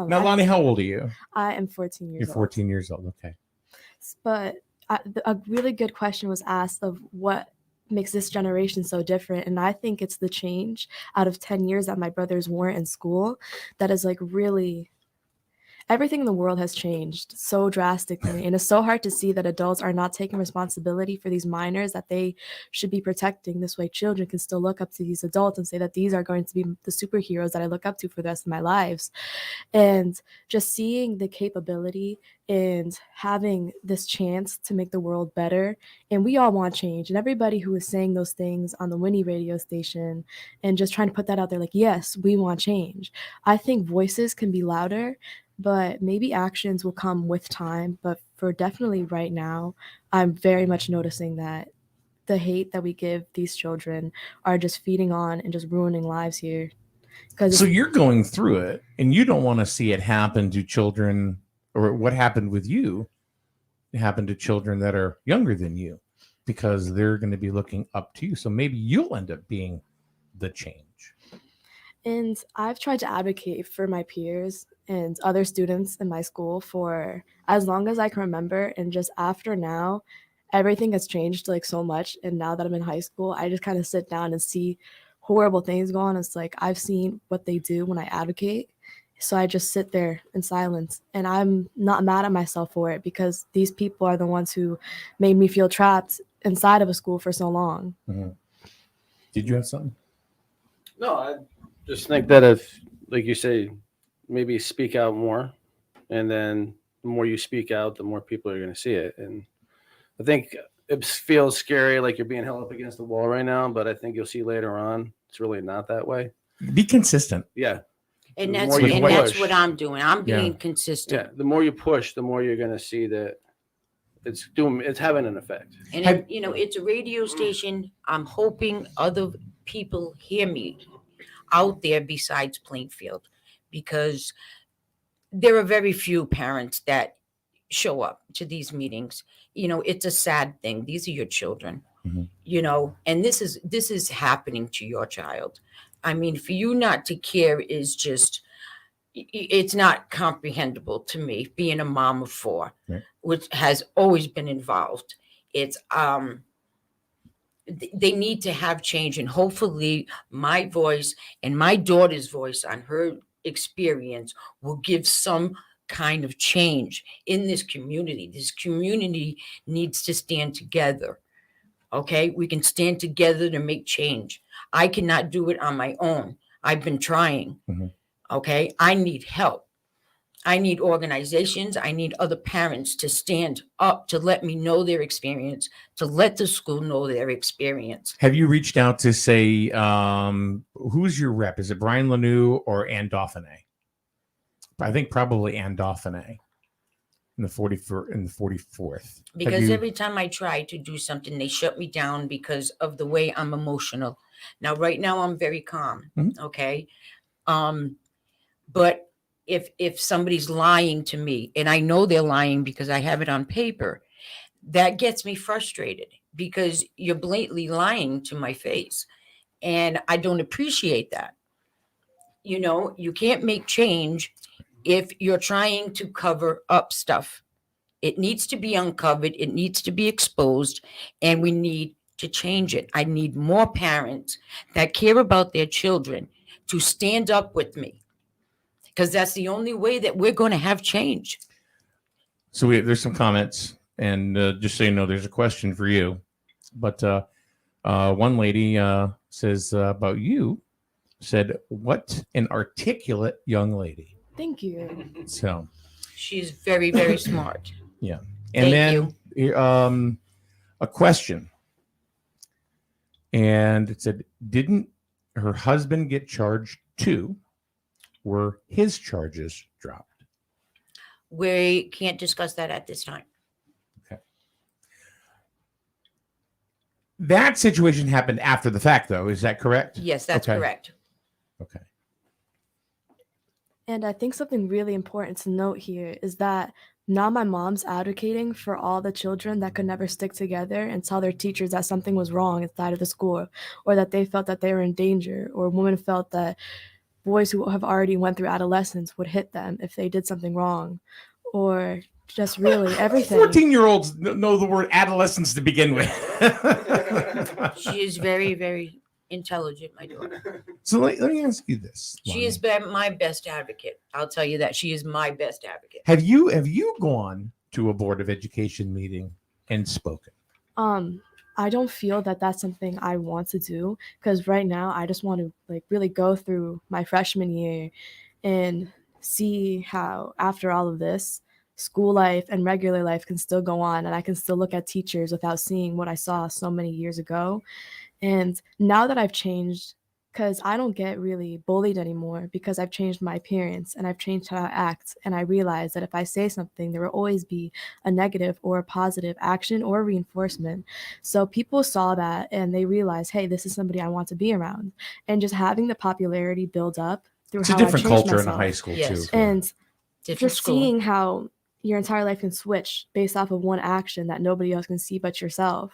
Lonnie, how old are you? I am 14 years old. You're 14 years old. Okay. But a really good question was asked of what makes this generation so different, and I think it's the change out of 10 years that my brothers weren't in school that is like really everything in the world has changed so drastically, and it's so hard to see that adults are not taking responsibility for these minors that they should be protecting. This way children can still look up to these adults and say that these are going to be the superheroes that I look up to for the rest of my lives. And just seeing the capability and having this chance to make the world better, and we all want change, and everybody who is saying those things on the Winnie radio station and just trying to put that out there, like, yes, we want change. I think voices can be louder, but maybe actions will come with time. But for definitely right now, I'm very much noticing that the hate that we give these children are just feeding on and just ruining lives here. So you're going through it, and you don't want to see it happen to children, or what happened with you happen to children that are younger than you, because they're going to be looking up to you. So maybe you'll end up being the change. And I've tried to advocate for my peers and other students in my school for as long as I can remember. And just after now, everything has changed like so much. And now that I'm in high school, I just kind of sit down and see horrible things go on. It's like I've seen what they do when I advocate. So I just sit there in silence, and I'm not mad at myself for it, because these people are the ones who made me feel trapped inside of a school for so long. Mm-hmm. Did you have something? No, I just think that if, like you say, maybe speak out more, and then the more you speak out, the more people are going to see it. And I think it feels scary, like you're being held up against the wall right now, but I think you'll see later on it's really not that way. Be consistent. Yeah. And that's what I'm doing. I'm being consistent. Yeah. The more you push, the more you're going to see that it's having an effect. And it's a radio station. I'm hoping other people hear me out there besides Plainfield, because there are very few parents that show up to these meetings. It's a sad thing. These are your children, and this is happening to your child. I mean, for you not to care is just, it's not comprehensible to me, being a mom of 4, right, which has always been involved. It's, they need to have change, and hopefully my voice and my daughter's voice on her experience will give some kind of change in this community. This community needs to stand together. Okay, we can stand together to make change. I cannot do it on my own. I've been trying. Okay, I need help. I need organizations. I need other parents to stand up to let me know their experience, to let the school know their experience. Have you reached out to say, who's your rep? Is it Brian Lanou or Ann Dauphiné? I think probably Ann Dauphiné in the 44th. Because every time I try to do something, they shut me down because of the way I'm emotional. Now, right now, I'm very calm. Okay. But if somebody's lying to me, and I know they're lying because I have it on paper, that gets me frustrated because you're blatantly lying to my face. And I don't appreciate that. You know, you can't make change if you're trying to cover up stuff. It needs to be uncovered. It needs to be exposed, and we need to change it. I need more parents that care about their children to stand up with me, because that's the only way that we're going to have change. So there's some comments, and just so you know, there's a question for you. But one lady says about you, said, "What an articulate young lady." Thank you. So she's very, very smart. Yeah. And then a question. And it said, didn't her husband get charged too? Were his charges dropped? We can't discuss that at this time. Okay. That situation happened after the fact, though. Is that correct? Yes, that's correct. Okay. And I think something really important to note here is that now my mom's advocating for all the children that could never stick together and tell their teachers that something was wrong inside of the school, or that they felt that they were in danger, or women felt that boys who have already went through adolescence would hit them if they did something wrong, or just really everything. 14-year-olds know the word adolescence to begin with. She is very, very intelligent, my daughter. So let me ask you this. She has been my best advocate. I'll tell you that. She is my best advocate. Have you gone to a Board of Education meeting and spoken? I don't feel that that's something I want to do, because right now I just want to really go through my freshman year and see how after all of this, school life and regular life can still go on, and I can still look at teachers without seeing what I saw so many years ago. And now that I've changed, because I don't get really bullied anymore, because I've changed my appearance and I've changed how I act, and I realize that if I say something, there will always be a negative or a positive action or reinforcement. So people saw that and they realized, hey, this is somebody I want to be around. And just having the popularity build up through It's how a different I changed culture myself. in a high school too. And different just school. seeing how your entire life can switch based off of one action that nobody else can see but yourself.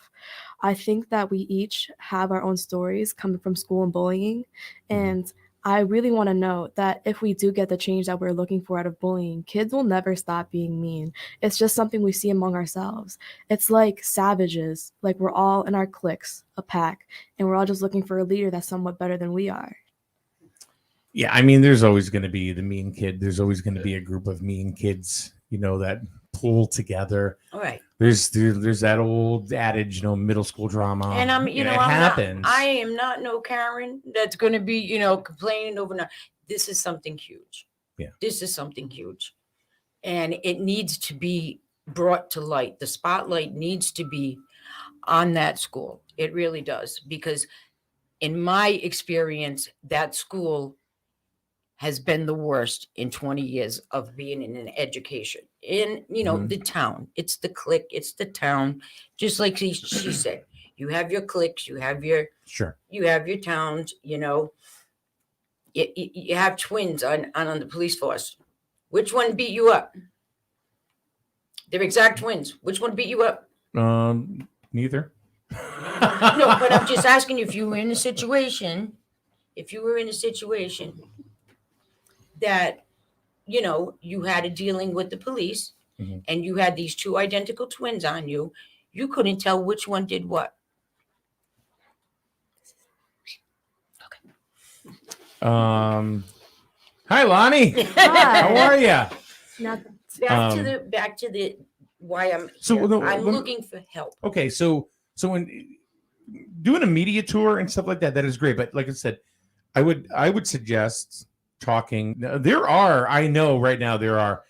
I think that we each have our own stories coming from school and bullying. And I really want to note that if we do get the change that we're looking for out of bullying, kids will never stop being mean. It's just something we see among ourselves. It's like savages, like we're all in our cliques, a pack, and we're all just looking for a leader that's somewhat better than we are. Yeah, I mean, there's always going to be the mean kid. There's always going to be a group of mean kids, that pull together. All right. There's that old adage, middle school drama. And it happens. I am not no Karen that's going to be, complaining overnight. This is something huge. Yeah. This is something huge. And it needs to be brought to light. The spotlight needs to be on that school. It really does. Because in my experience, that school has been the worst in 20 years of being in an education. In, the town. It's the clique, it's the town. Just like she said, you have your cliques, you have your you have your towns, you have twins on the police force. Which one beat you up? They're exact twins. Which one beat you up? Neither. No, but I'm just asking you, if you were in a situation that, you had a dealing with the police and you had these two identical twins on you, you couldn't tell which one did what. How Hi, Lonnie. Hi. How are you? Nothing. Back to the why I'm So, here. no, I'm looking for help. Okay, so when doing a media tour and stuff like that, that is great. But like I said, I would suggest talking. I know right now there are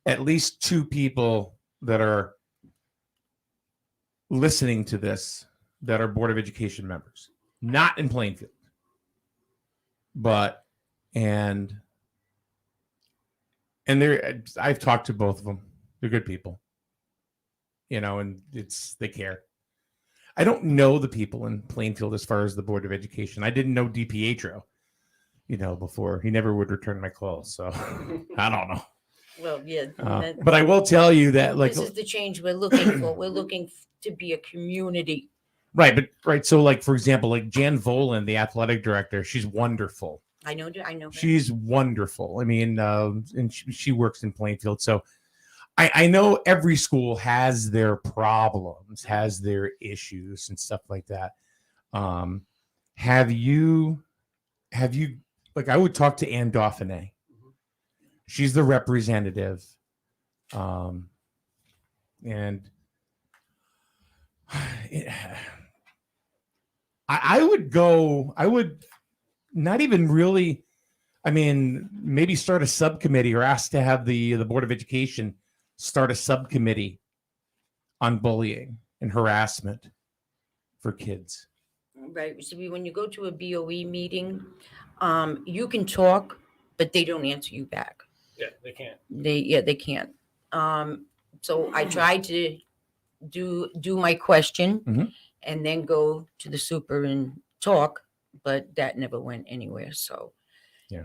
at least 2 people that are listening to this that are Board of Education members, not in Plainfield, but and I've talked to both of them. They're good people, and they care. I don't know the people in Plainfield as far as the Board of Education. I didn't know DiPietro, before. He never would return my calls, so I don't know. Well, yeah. But I will tell you that, this is the change we're looking for. We're looking to be a community. Right. So, like, for example, like Jan Volan, the athletic director, she's wonderful. I know her. She's wonderful. I mean, and she works in Plainfield. So I know every school has their problems, has their issues and stuff like that. Have you, like, I would talk to Ann Dauphiné. She's the representative. And I would not even really, maybe start a subcommittee or ask to have the Board of Education start a subcommittee on bullying and harassment for kids. Right. So when you go to a BOE meeting, you can talk, but they don't answer you back. Yeah, they can't. They can't. So I tried to do my question and then go to the super and talk, but that never went anywhere. So, yeah,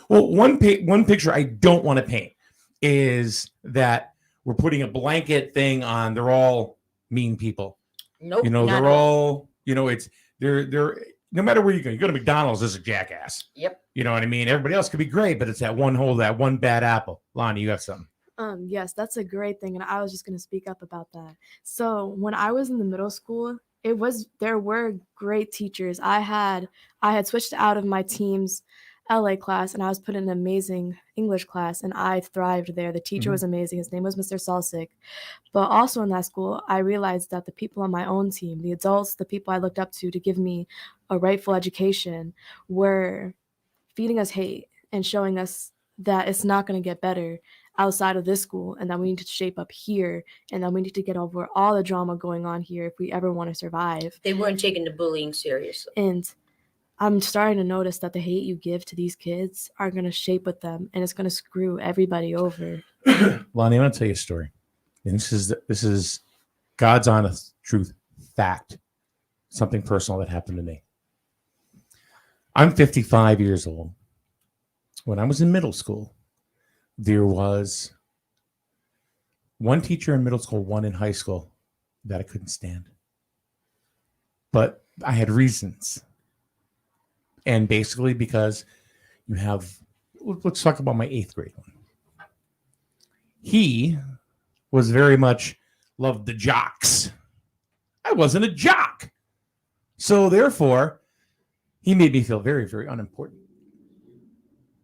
Well, one picture I don't want to paint is that we're putting a blanket thing on. They're all mean people. Nope. They're all. They're no matter where you go. You go to McDonald's, there's a jackass. Yep. You know what I mean? Everybody else could be great, but it's that one bad apple. Lonnie, you have something. Yes, that's a great thing, and I was just going to speak up about that. So when I was in the middle school, there were great teachers. I had switched out of my team's LA class, and I was put in an amazing English class, and I thrived there. The teacher was amazing. His name was Mr. Salsick. But also in that school, I realized that the people on my own team, the adults, the people I looked up to give me a rightful education, were feeding us hate and showing us that it's not going to get better outside of this school, and that we need to shape up here, and that we need to get over all the drama going on here if we ever want to survive. They weren't taking the bullying seriously. And I'm starting to notice that the hate you give to these kids are going to shape with them, and it's going to screw everybody over. Lonnie, I want to tell you a story. And this is God's honest truth, fact, something personal that happened to me. I'm 55 years old. When I was in middle school, there was one teacher in middle school, one in high school that I couldn't stand. But I had reasons. And basically because let's talk about my 8th grade one. He was very much loved the jocks. I wasn't a jock. So therefore, he made me feel very, very unimportant.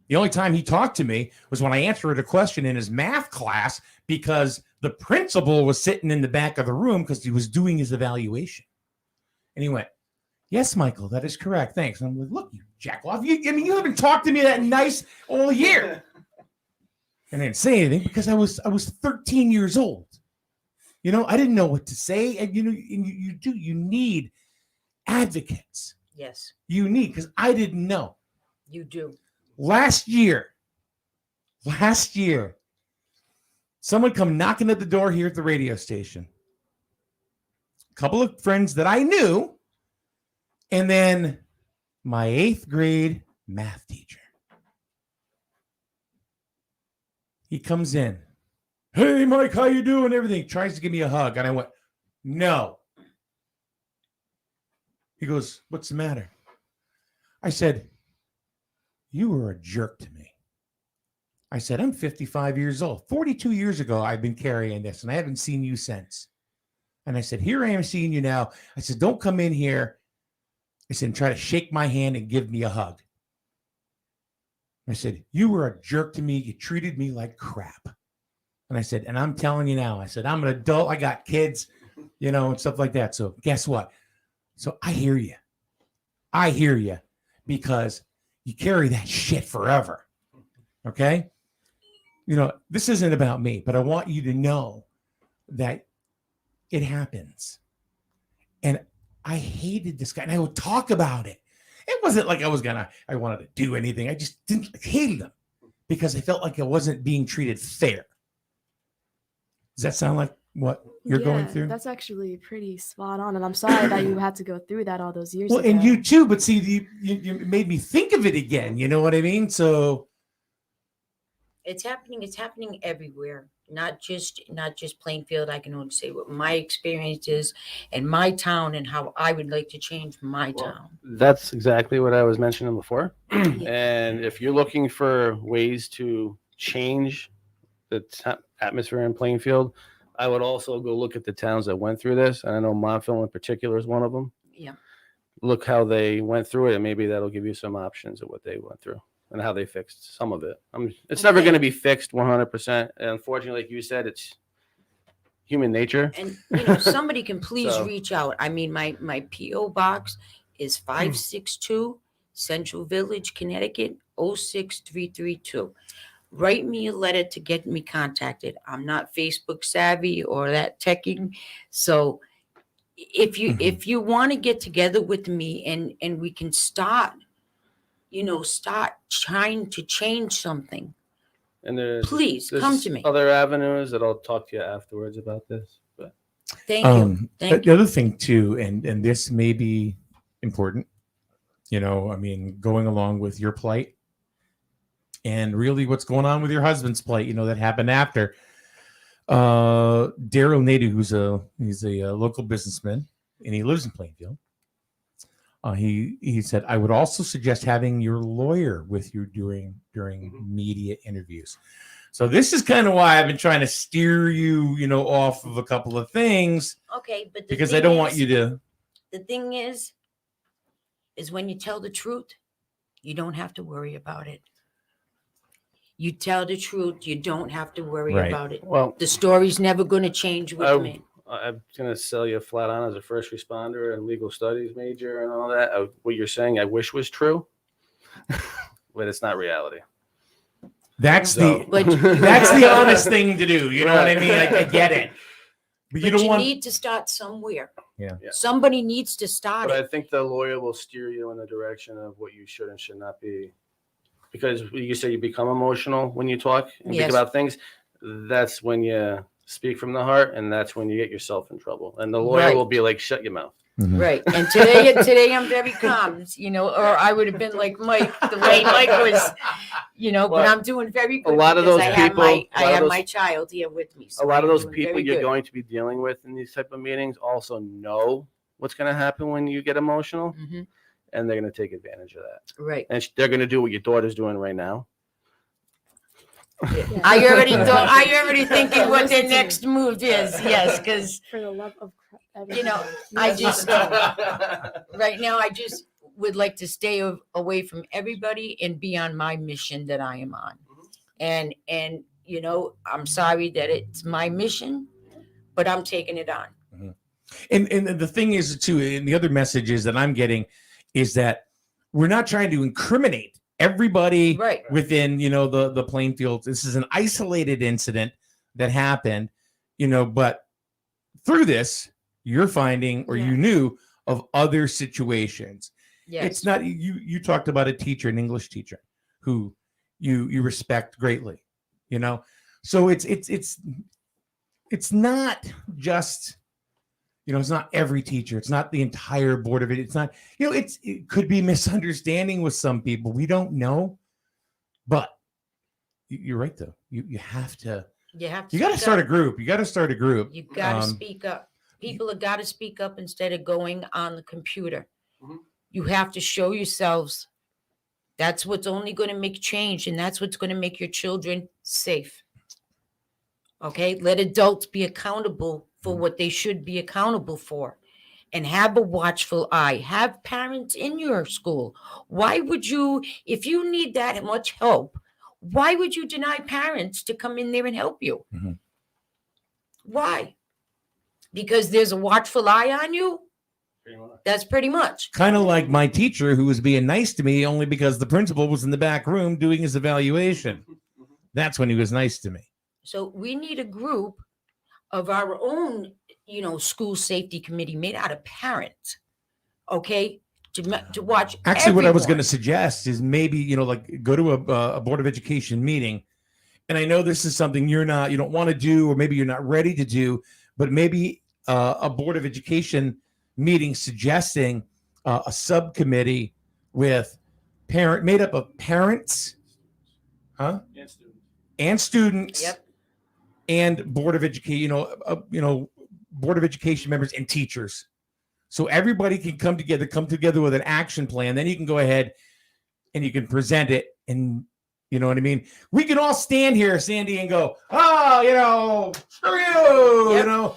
The only time he talked to me was when I answered a question in his math class because the principal was sitting in the back of the room because he was doing his evaluation. And he went, "Yes, Michael, that is correct. Thanks." And I'm like, "Look, you jack off. You haven't talked to me that nice all year." And I didn't say anything because I was 13 years old. I didn't know what to say. And you need advocates. Yes. You need, because I didn't know. You do. Last year, someone come knocking at the door here at the radio station. A couple of friends that I knew, and then my 8th grade math teacher. He comes in. "Hey, Mike, how you doing?" Everything. Tries to give me a hug, and I went, "No." He goes, "What's the matter?" I said, "You were a jerk to me." I said, "I'm 55 years old. 42 years ago, I've been carrying this, and I haven't seen you since." And I said, "Here I am seeing you now." I said, "Don't come in here," I said, "and try to shake my hand and give me a hug." I said, you were a jerk to me. You treated me like crap. And I said, and I'm telling you now, I said, I'm an adult. I got kids, and stuff like that. So guess what? So I hear you. Because you carry that shit forever. Okay. This isn't about me, but I want you to know that it happens. And I hated this guy, and I would talk about it. It wasn't like I wanted to do anything. I just hated him because I felt like I wasn't being treated fair. Does that sound like what you're going through? That's actually pretty spot on. And I'm sorry that you had to go through that all those years ago. And you too, but see, you made me think of it again. You know what I mean? So it's happening everywhere, not just Plainfield. I can only say what my experience is in my town and how I would like to change my town. That's exactly what I was mentioning before. And if you're looking for ways to change the atmosphere in Plainfield, I would also go look at the towns that went through this. And I know Montville in particular is one of them. Yeah. Look how they went through it, and maybe that'll give you some options of what they went through and how they fixed some of it. It's never going to be fixed 100%. And unfortunately, like you said, it's human nature. And somebody can please reach out. I mean, my P.O. box is 562 Central Village, Connecticut, 06332. Write me a letter to get me contacted. I'm not Facebook savvy or that teching. So if you want to get together with me and we can start trying to change something, and please come to me. Other avenues that I'll talk to you afterwards about this. But thank you. The other thing too, and this may be important, going along with your plight and really what's going on with your husband's plight, that happened after. Daryl Nadu, he's a local businessman and he lives in Plainfield. He said, I would also suggest having your lawyer with you during media interviews. So this is kind of why I've been trying to steer you, off of a couple of things. Okay, but because I don't want you to. The thing is when you tell the truth, you don't have to worry about it. You tell the truth, you don't have to worry about it. Well, the story's never going to change with me. I'm going to sell you flat on as a first responder and legal studies major and all that. What you're saying, I wish was true, but it's not reality. That's the honest thing to do. You know what I mean? I get it. But you need to start somewhere. Yeah. Somebody needs to start But it. I think the lawyer will steer you in the direction of what you should and should not be. Because you say you become emotional when you talk and think about things. That's when you speak from the heart, and that's when you get yourself in trouble. And the lawyer will be like, shut your mouth. Mm-hmm. Right. And today I'm very calm, or I would have been like Mike, the way Mike was, but I'm doing very good. A lot of those people, I have my child here with me. So a lot of those people you're going to be dealing with in these type of meetings also know what's going to happen when you get emotional. Mm-hmm. And they're going to take advantage of that. Right. And they're going to do what your daughter's doing right now. Yeah. Are you already thinking what their next move is? Yes, because for the love of I just right now I just would like to stay away from everybody and be on my mission that I am on. And I'm sorry that it's my mission, but I'm taking it on. Mm-hmm. And the thing is too, and the other messages that I'm getting is that we're not trying to incriminate everybody within, the Plainfield. This is an isolated incident that happened, but through this, you're finding or you knew of other situations. Yes. It's not, you talked about a teacher, an English teacher who you respect greatly, so it's not just, it's not every teacher. It's not the entire board of it. It's not, it could be misunderstanding with some people. We don't know, but you're right though. You have to. You got to start a group. You got to start a group. You got to speak up. People have got to speak up instead of going on the computer. Mm-hmm. You have to show yourselves. That's what's only going to make change, and that's what's going to make your children safe. Okay, let adults be accountable for what they should be accountable for. and have a watchful eye. Have parents in your school. Why would you, if you need that much help, why would you deny parents to come in there and help you? Mm-hmm. Why? Because there's a watchful eye on you? That's pretty much. Kind of like my teacher who was being nice to me only because the principal was in the back room doing his evaluation. That's when he was nice to me. So we need a group of our own, school safety committee made out of parents, okay, to watch. Actually, what I was going to suggest is maybe, like go to a Board of Education meeting. And I know this is something you don't want to do, or maybe you're not ready to do, but maybe a Board of Education meeting suggesting a subcommittee made up of parents, and students, yep, and Board of Education, Board of Education members and teachers. So everybody can come together with an action plan. Then you can go ahead and you can present it. And you know what I mean? We can all stand here, Sandy, and go, screw you, yep.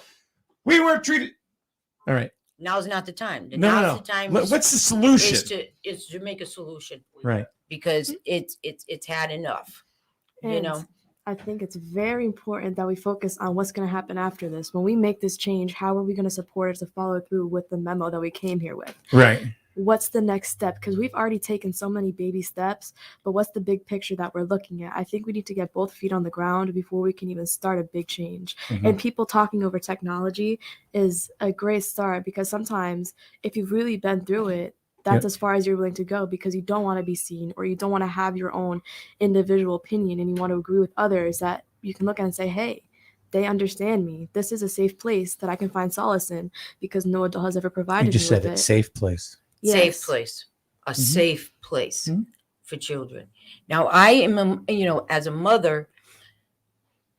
We weren't treated. All right. Now's not the time. No. The time. What's the solution? Is to make a solution. Right. Because it's had enough. And I think it's very important that we focus on what's going to happen after this. When we make this change, how are we going to support it to follow through with the memo that we came here with? Right. What's the next step? Because we've already taken so many baby steps, but what's the big picture that we're looking at? I think we need to get both feet on the ground before we can even start a big change. Mm-hmm. And people talking over technology is a great start, because sometimes if you've really been through it, that's as far as you're willing to go, because you don't want to be seen, or you don't want to have your own individual opinion, and you want to agree with others that you can look at and say, hey, they understand me. This is a safe place that I can find solace in, because no adult has ever provided me with it. You just said it, safe place. Yes. Safe place, a safe place for children. Now, I am, as a mother,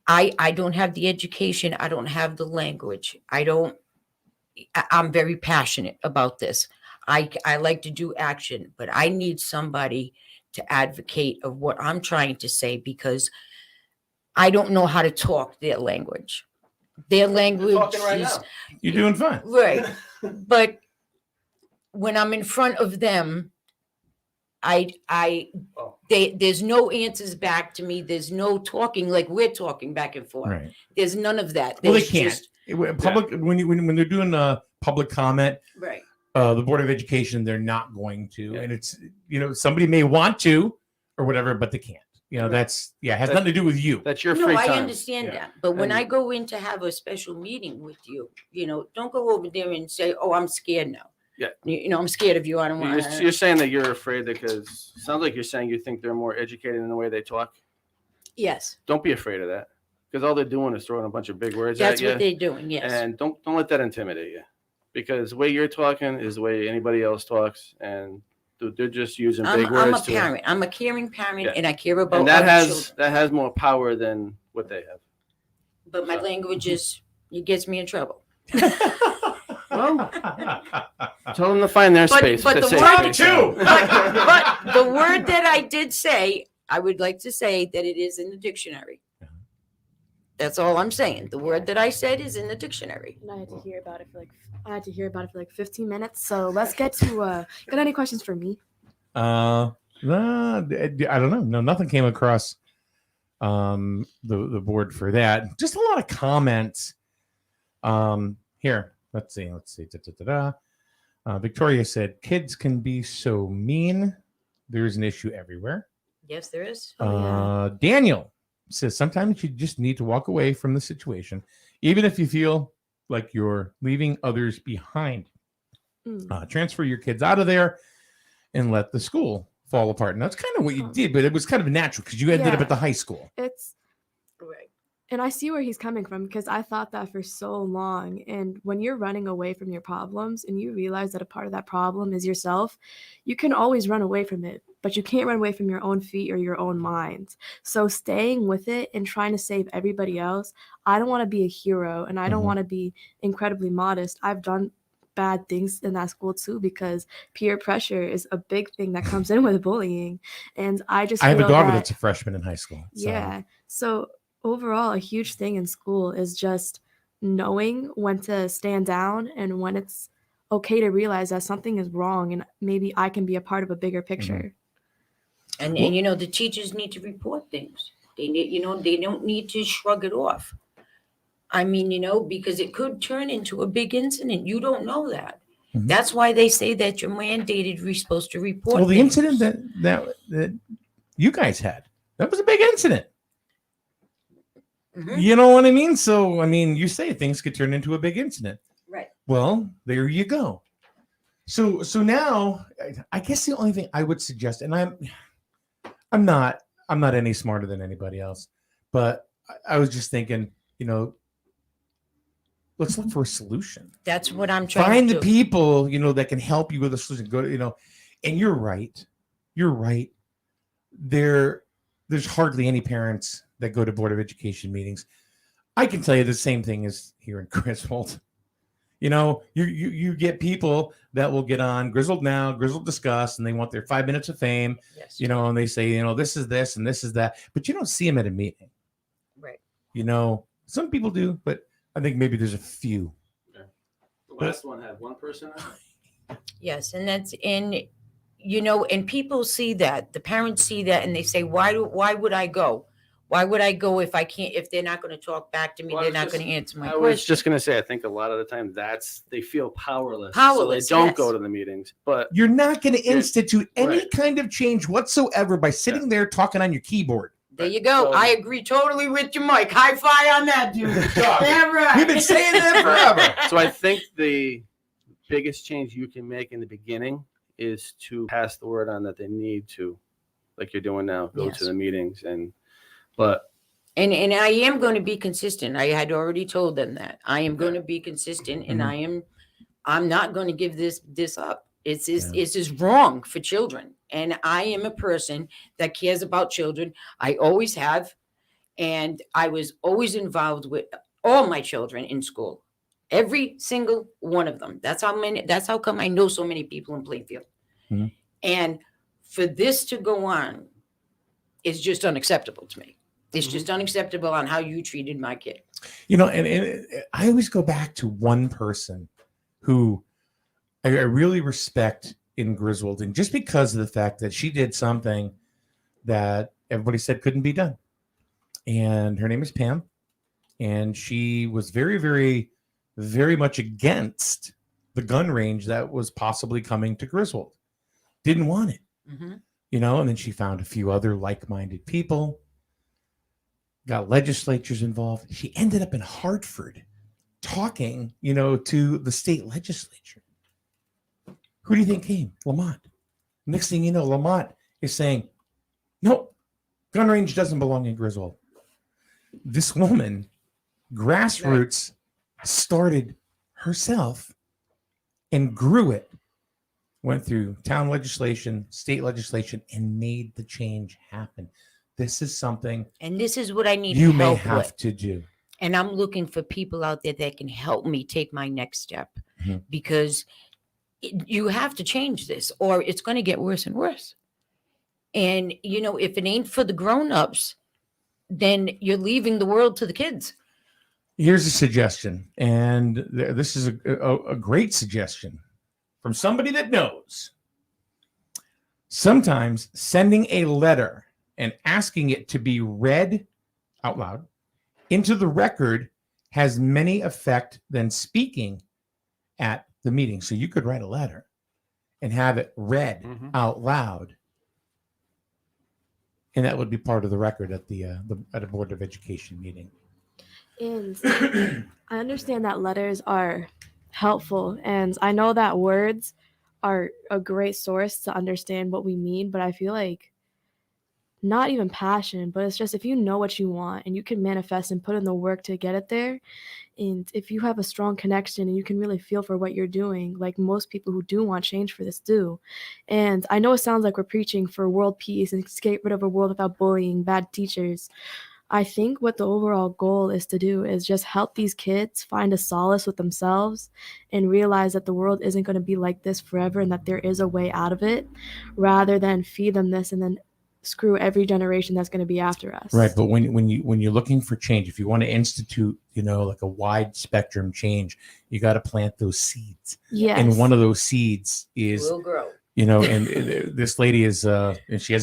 I don't have the education. I don't have the language. I'm very passionate about this. I like to do action, but I need somebody to advocate of what I'm trying to say, because I don't know how to talk their language. Their language is, you're doing fine. Right. But when I'm in front of them, there's no answers back to me. There's no talking like we're talking back and forth. Right. There's none of that. Well, they can't. When they're doing a public comment, right? The Board of Education, they're not going to, and it's somebody may want to or whatever, but they can't. That's has nothing to do with you. That's your free time. I understand that, but when I go in to have a special meeting with you, don't go over there and say, "Oh, I'm scared now." Yeah, I'm scared of you. I don't want. You're saying that you're afraid because sounds like you're saying you think they're more educated in the way they talk. Yes. Don't be afraid of that, because all they're doing is throwing a bunch of big words at you. That's what they're doing. Yes. And don't let that intimidate you, because the way you're talking is the way anybody else talks, and they're just using big words. I'm a parent. I'm a caring parent, and I care about. And that has more power than what they have. But my language it gets me in trouble. Well, tell them to find their space. But the word that I did say, I would like to say that it is in the dictionary. That's all I'm saying. The word that I said is in the dictionary. And I had to hear about it for like 15 minutes. So let's get to. Got any questions for me? I don't know. No, nothing came across the board for that. Just a lot of comments. Here. Let's see. Victoria said, kids can be so mean. There's an issue everywhere. Yes, there is. Daniel says, sometimes you just need to walk away from the situation, even if you feel like you're leaving others behind. Transfer your kids out of there and let the school fall apart. And that's kind of what you did, but it was kind of natural because you ended up at the high school. It's right. And I see where he's coming from, because I thought that for so long. And when you're running away from your problems and you realize that a part of that problem is yourself, you can always run away from it, but you can't run away from your own feet or your own mind. So staying with it and trying to save everybody else, I don't want to be a hero, and I don't want to be incredibly modest. I've done bad things in that school too, because peer pressure is a big thing that comes in with bullying. And I have a daughter that's a freshman in high school. So. Yeah. So overall, a huge thing in school is just knowing when to stand down and when it's okay to realize that something is wrong and maybe I can be a part of a bigger picture. And the teachers need to report things. They need, they don't need to shrug it off. I mean, because it could turn into a big incident. You don't know that. That's why they say that you're mandated. You're supposed to report. Well, the things. incident that you guys had, that was a big incident. You know what I mean? So, I mean, you say things could turn into a big incident. Right. Well, there you go. So now, I guess the only thing I would suggest, and I'm not any smarter than anybody else, but I was just thinking, let's look for a solution. That's what I'm trying Find to the do. people, that can help you with a solution. Go to, and you're right. There's hardly any parents that go to Board of Education meetings. I can tell you the same thing as here in Griswold. You get people that will get on Grizzled Now, Grizzled Discuss, and they want their 5 minutes of fame. Yes. And they say, this is this and this is that, but you don't see them at a meeting. Right. Some people do, but I think maybe there's a few. Yeah. The last one had one person on. Yes, and that's and people see that, the parents see that, and they say, why would I go? Why would I go if they're not going to talk back to me? They're not going to answer my question. I was just going to say, I think a lot of the time they feel powerless. Powerless, so they don't yes. go to the meetings. But you're not going to institute any right. kind of change whatsoever by sitting there talking on your keyboard. There you go. So, I agree totally with you, Mike. High five on that, dude. Damn right. We've been saying that forever. So I think the biggest change you can make in the beginning is to pass the word on that they need to, like you're doing now, go to the meetings and I am going to be consistent. I had already told them that I am going to be consistent, and I'm not going to give this up. It's just wrong for children, and I am a person that cares about children. I always have, and I was always involved with all my children in school, every single one of them. That's how come I know so many people in Plainfield, and for this to go on is just unacceptable to me. It's just unacceptable on how you treated my kid. And I always go back to one person who I really respect in Griswold, and just because of the fact that she did something that everybody said couldn't be done. And her name is Pam, and she was very, very, very much against the gun range that was possibly coming to Griswold. Didn't want it, and then she found a few other like-minded people. Got legislatures involved. She ended up in Hartford talking, to the state legislature. Who do you think came? Lamont. Next thing you know, Lamont is saying, no, gun range doesn't belong in Griswold. This woman, grassroots, started herself and grew it. Went through town legislation, state legislation, and made the change happen. This is something, and this is what I need you help may have with. to do. And I'm looking for people out there that can help me take my next step, because you have to change this, or it's going to get worse and worse. And if it ain't for the grown-ups, then you're leaving the world to the kids. Here's a suggestion, and this is a great suggestion from somebody that knows. Sometimes sending a letter and asking it to be read out loud into the record has many effect than speaking at the meeting. So you could write a letter and have it read out loud, and that would be part of the record at at a Board of Education meeting. And I understand that letters are helpful, and I know that words are a great source to understand what we mean, but I feel like not even passion, but it's just if you know what you want and you can manifest and put in the work to get it there, and if you have a strong connection and you can really feel for what you're doing, like most people who do want change for this do. And I know it sounds like we're preaching for world peace and get rid of a world without bullying, bad teachers. I think what the overall goal is to do is just help these kids find a solace with themselves and realize that the world isn't going to be like this forever and that there is a way out of it, rather than feed them this and then screw every generation that's going to be after us. Right, but when you're looking for change, if you want to institute, like a wide spectrum change, you got to plant those seeds. Yes. And one of those seeds is Will grow. and this lady is and she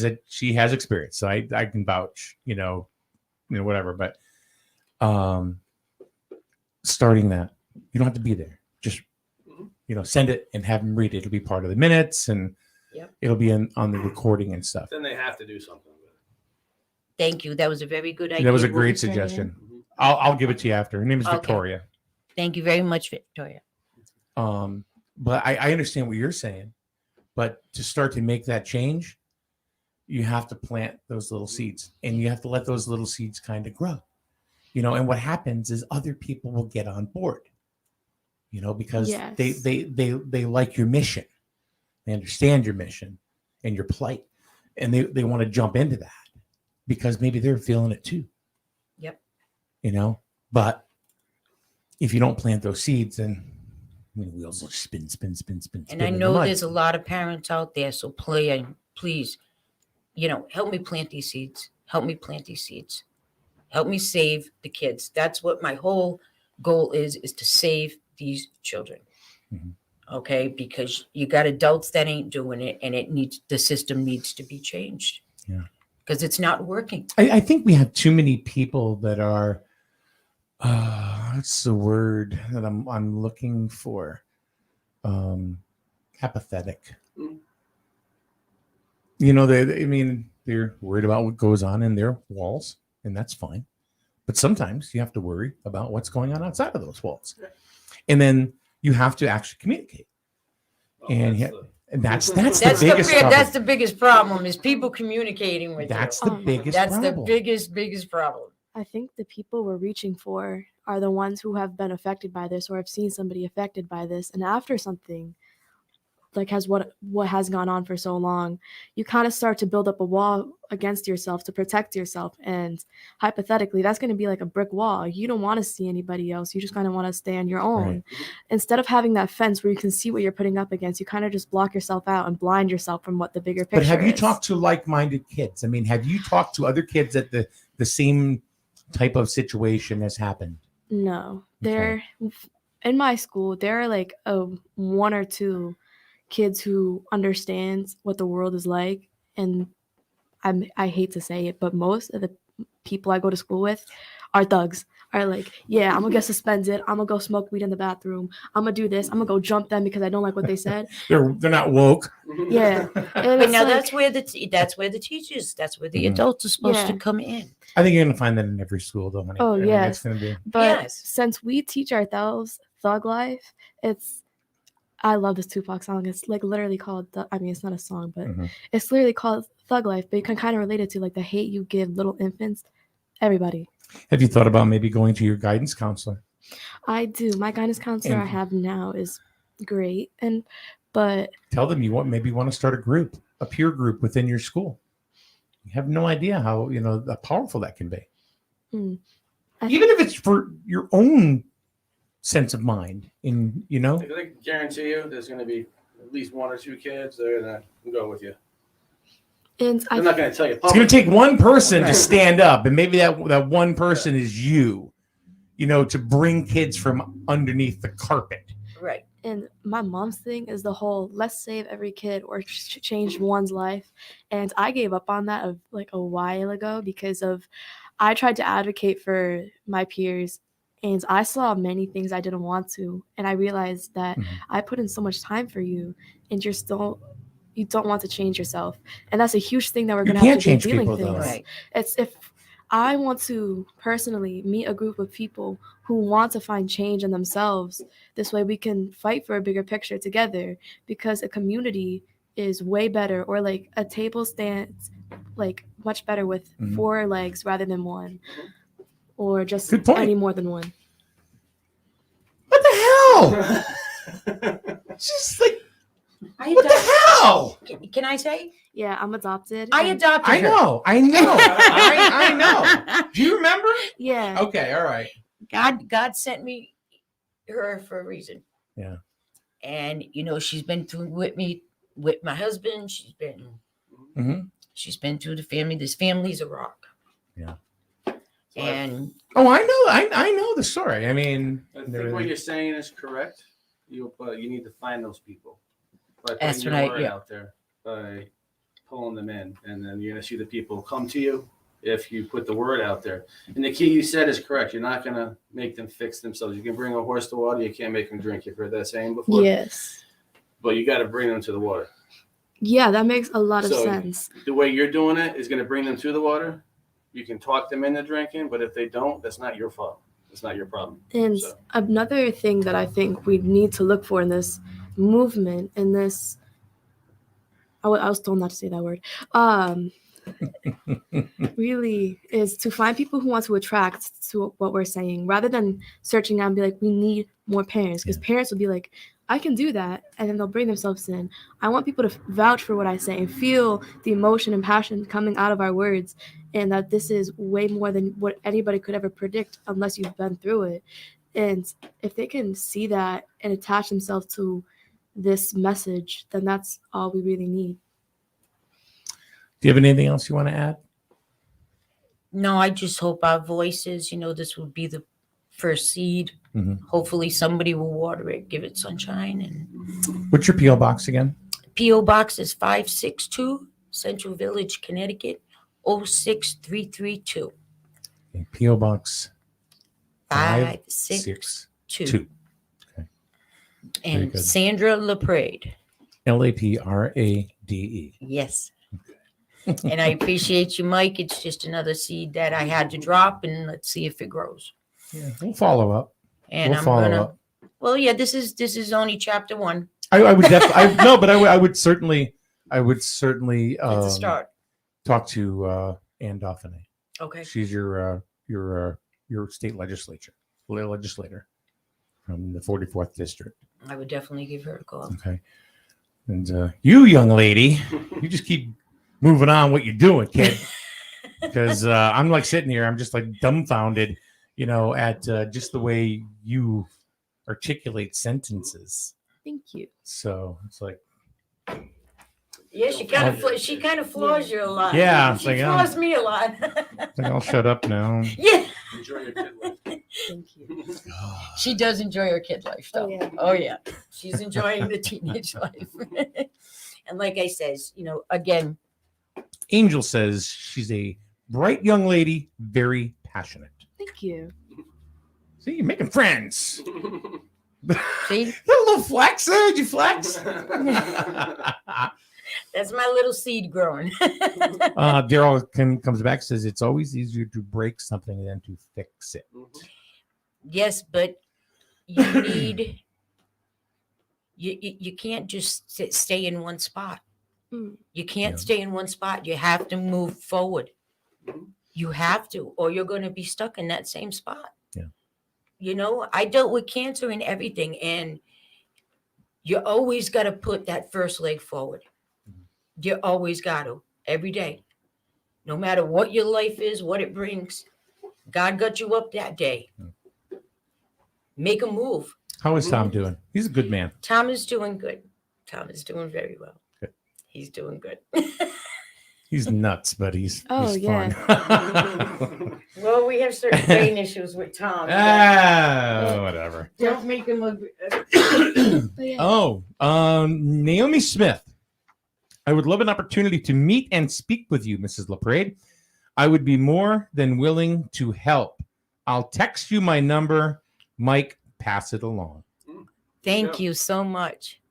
has experience, so I can vouch, whatever. But starting that, you don't have to be there. Just send it and have them read it. It'll be part of the minutes, and it'll be on the recording and stuff. Then they have to do something with it. Thank you. That was a very good idea. That was a great suggestion. I'll give it to you after. Her name is Victoria. Thank you very much, Victoria. But I understand what you're saying. But to start to make that change, you have to plant those little seeds, and you have to let those little seeds kind of grow. And what happens is other people will get on board. Because they like your mission. They understand your mission and your plight, and they want to jump into that because maybe they're feeling it too. Yep. But if you don't plant those seeds, then wheels will spin. And I know there's a lot of parents out there, so please, help me plant these seeds. Help me plant these seeds. Help me save the kids. That's what my whole goal is to save these children. Mm-hmm. Okay, because you got adults that ain't doing it, and the system needs to be changed. Yeah, because it's not working. I think we have too many people that are what's the word that I'm looking for? Apathetic. They're worried about what goes on in their walls, and that's fine. But sometimes you have to worry about what's going on outside of those walls. And then you have to actually communicate. That's the biggest problem. That's the biggest problem is people communicating with that's you. The biggest problem. That's the biggest problem. I think the people we're reaching for are the ones who have been affected by this or have seen somebody affected by this. And after something like what has gone on for so long, you kind of start to build up a wall against yourself to protect yourself. And hypothetically, that's going to be like a brick wall. You don't want to see anybody else. You just kind of want to stay on your own. Right. Instead of having that fence where you can see what you're putting up against, you kind of just block yourself out and blind yourself from what the bigger picture is. But have you talked to like-minded kids? Have you talked to other kids that the same type of situation has happened? No. They're in my school, there are like one or two kids who understand what the world is like, and I hate to say it, but most of the people I go to school with are thugs. Are like, yeah, I'm gonna get suspended. I'm gonna go smoke weed in the bathroom. I'm gonna do this. I'm gonna go jump them because I don't like what they said. They're not woke. Yeah, and now that's where the teachers, that's where the adults are supposed to come in. I think you're gonna find that in every school, though. Honey. Oh yes, it's gonna be. But since we teach ourselves thug life, I love this Tupac song. It's like literally called, it's not a song, but it's literally called Thug Life. But you can kind of relate it to like the hate you give little infants, everybody. Have you thought about maybe going to your guidance counselor? I do. My guidance counselor I have now is great, but tell them you want to start a peer group within your school. You have no idea how powerful that can be. Even if it's for your own sense of mind, I can guarantee you there's going to be at least one or two kids that are going to go with you. And I'm not going to tell you. It's going to take one person to stand up, and maybe that one person is you, to bring kids from underneath the carpet. Right. And my mom's thing is the whole let's save every kid or change one's life. And I gave up on that a while ago because I tried to advocate for my peers. And I saw many things I didn't want to. And I realized that I put in so much time for you, and you don't want to change yourself. And that's a huge thing that we're going to have to be dealing with. Right. It's if I want to personally meet a group of people who want to find change in themselves, this way we can fight for a bigger picture together, because a community is way better, or like a table stands like much better with 4 legs rather than 1. Or just any more than 1. What the hell? Just like, what the hell? Can I say? Yeah, I'm adopted. I adopted her. I know. I know. Do you remember? Yeah. Okay, all right. God sent me her for a reason. Yeah. And she's been through with me, with my husband. She's been She's been through the family. This family's a rock. Yeah. And I know the story. I mean, I think what you're saying is correct. But you need to find those people by putting your word out there, by pulling them in, and then you're gonna see the people come to you if you put the word out there. And the key you said is correct. You're not gonna make them fix themselves. You can bring a horse to water. You can't make them drink. You've heard that saying before. Yes. But you got to bring them to the water. Yeah, that makes a lot of sense. The way you're doing it is going to bring them to the water. You can talk them into drinking, but if they don't, that's not your fault. It's not your problem. And another thing that I think we need to look for in this movement, in this, I was told not to say that word, really is to find people who want to attract to what we're saying, rather than searching out and be like, we need more parents, because parents will be like, I can do that, and then they'll bring themselves in. I want people to vouch for what I say and feel the emotion and passion coming out of our words, and that this is way more than what anybody could ever predict unless you've been through it. And if they can see that and attach themselves to this message, then that's all we really need. Do you have anything else you want to add? No, I just hope our voices, this will be the first seed. Hopefully somebody will water it, give it sunshine. And what's your P.O. box again? P.O. box is 562 Central Village, Connecticut, 06332. Okay, P.O. box 562. Okay. And Sandra Laprade. Laprade. Yes. Okay. And I appreciate you, Mike. It's just another seed that I had to drop, and let's see if it grows. Yeah, we'll follow up. And I'm gonna. Well, yeah, this is only chapter 1. I would definitely. But I would certainly. It's a start. Talk to Ann Dauphiné. Okay. She's your state legislator from the 44th district. I would definitely give her a call. Okay. And you, young lady, you just keep moving on what you're doing, kid. Because I'm like sitting here, I'm just like dumbfounded. At just the way you articulate sentences. Thank you. So it's like, yeah, she kind of flaws you a lot. Yeah, she flaws me a lot. I'll shut up now. Yeah. Enjoy your kid life. Thank you. She does enjoy her kid life, though. Oh yeah, she's enjoying the teenage life. And like I says, again, Angel says she's a bright young lady, very passionate. Thank you. See, you're making friends. See? That little flex there. Did you flex? That's my little seed growing. Daryl comes back, says it's always easier to break something than to fix it. Yes, but you need you can't just stay in one spot. You can't stay in one spot. You have to move forward. You have to, or you're going to be stuck in that same spot. Yeah. I dealt with cancer and everything, and you always got to put that first leg forward. You always got to, every day. No matter what your life is, what it brings, God got you up that day. Make a move. How is Tom doing? He's a good man. Tom is doing good. Tom is doing very well. Good. He's doing good. He's nuts, but he's yeah. fun. Well, we have certain brain issues with Tom. Whatever. Don't make him look. Naomi Smith. I would love an opportunity to meet and speak with you, Mrs. Laprade. I would be more than willing to help. I'll text you my number. Mike, pass it along. Thank you so much.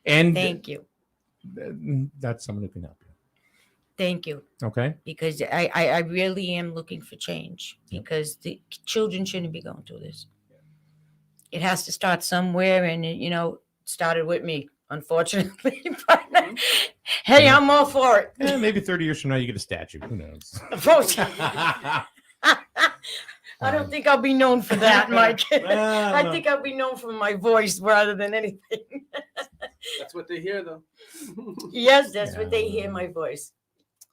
And thank you. That's someone who can help you. Thank you. Okay. Because I really am looking for change, because the children shouldn't be going through this. It has to start somewhere, and it started with me, unfortunately. But hey, I'm all for it. Yeah, maybe 30 years from now you get a statue. Who knows? I don't think I'll be known for that, Mike. I think I'll be known for my voice rather than anything. That's what they hear, though. Yes, that's what they hear, my voice.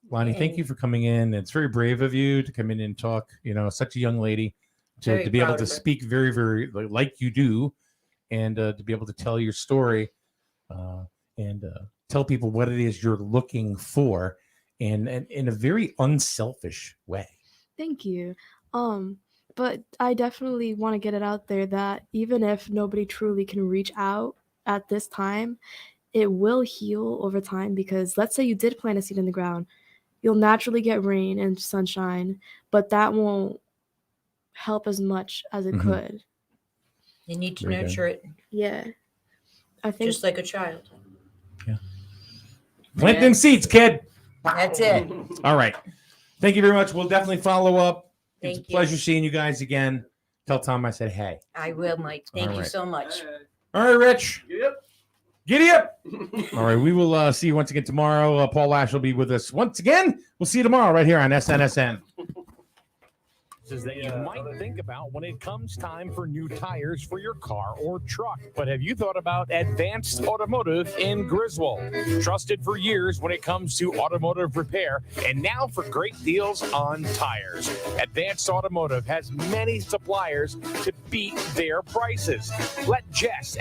Lonnie, thank you for coming in. It's very brave of you to come in and talk. Such a young lady to be able to speak very, very like you do, and to be able to tell your story and tell people what it is you're looking for. and in a very unselfish way. Thank you. But I definitely want to get it out there that even if nobody truly can reach out at this time, it will heal over time, because let's say you did plant a seed in the ground, you'll naturally get rain and sunshine, but that won't help as much as it could. You need to Very nurture it Yeah. I think just like a child. Plant them seeds, kid. That's it. All right. Thank you very much. We'll definitely follow up. It's Thank a you. pleasure seeing you guys again. Tell Tom I said hey. I will, Mike. Thank All you right. so much. All right, Rich. Giddy up. All right. We will see you once again tomorrow. Paul Lash will be with us once again. We'll see you tomorrow right here on SNSN. That you might think about when it comes time for new tires for your car or truck. But have you thought about Advanced Automotive in Griswold? Trusted for years when it comes to automotive repair, and now for great deals on tires. Advanced Automotive has many suppliers to beat their prices. Let Jess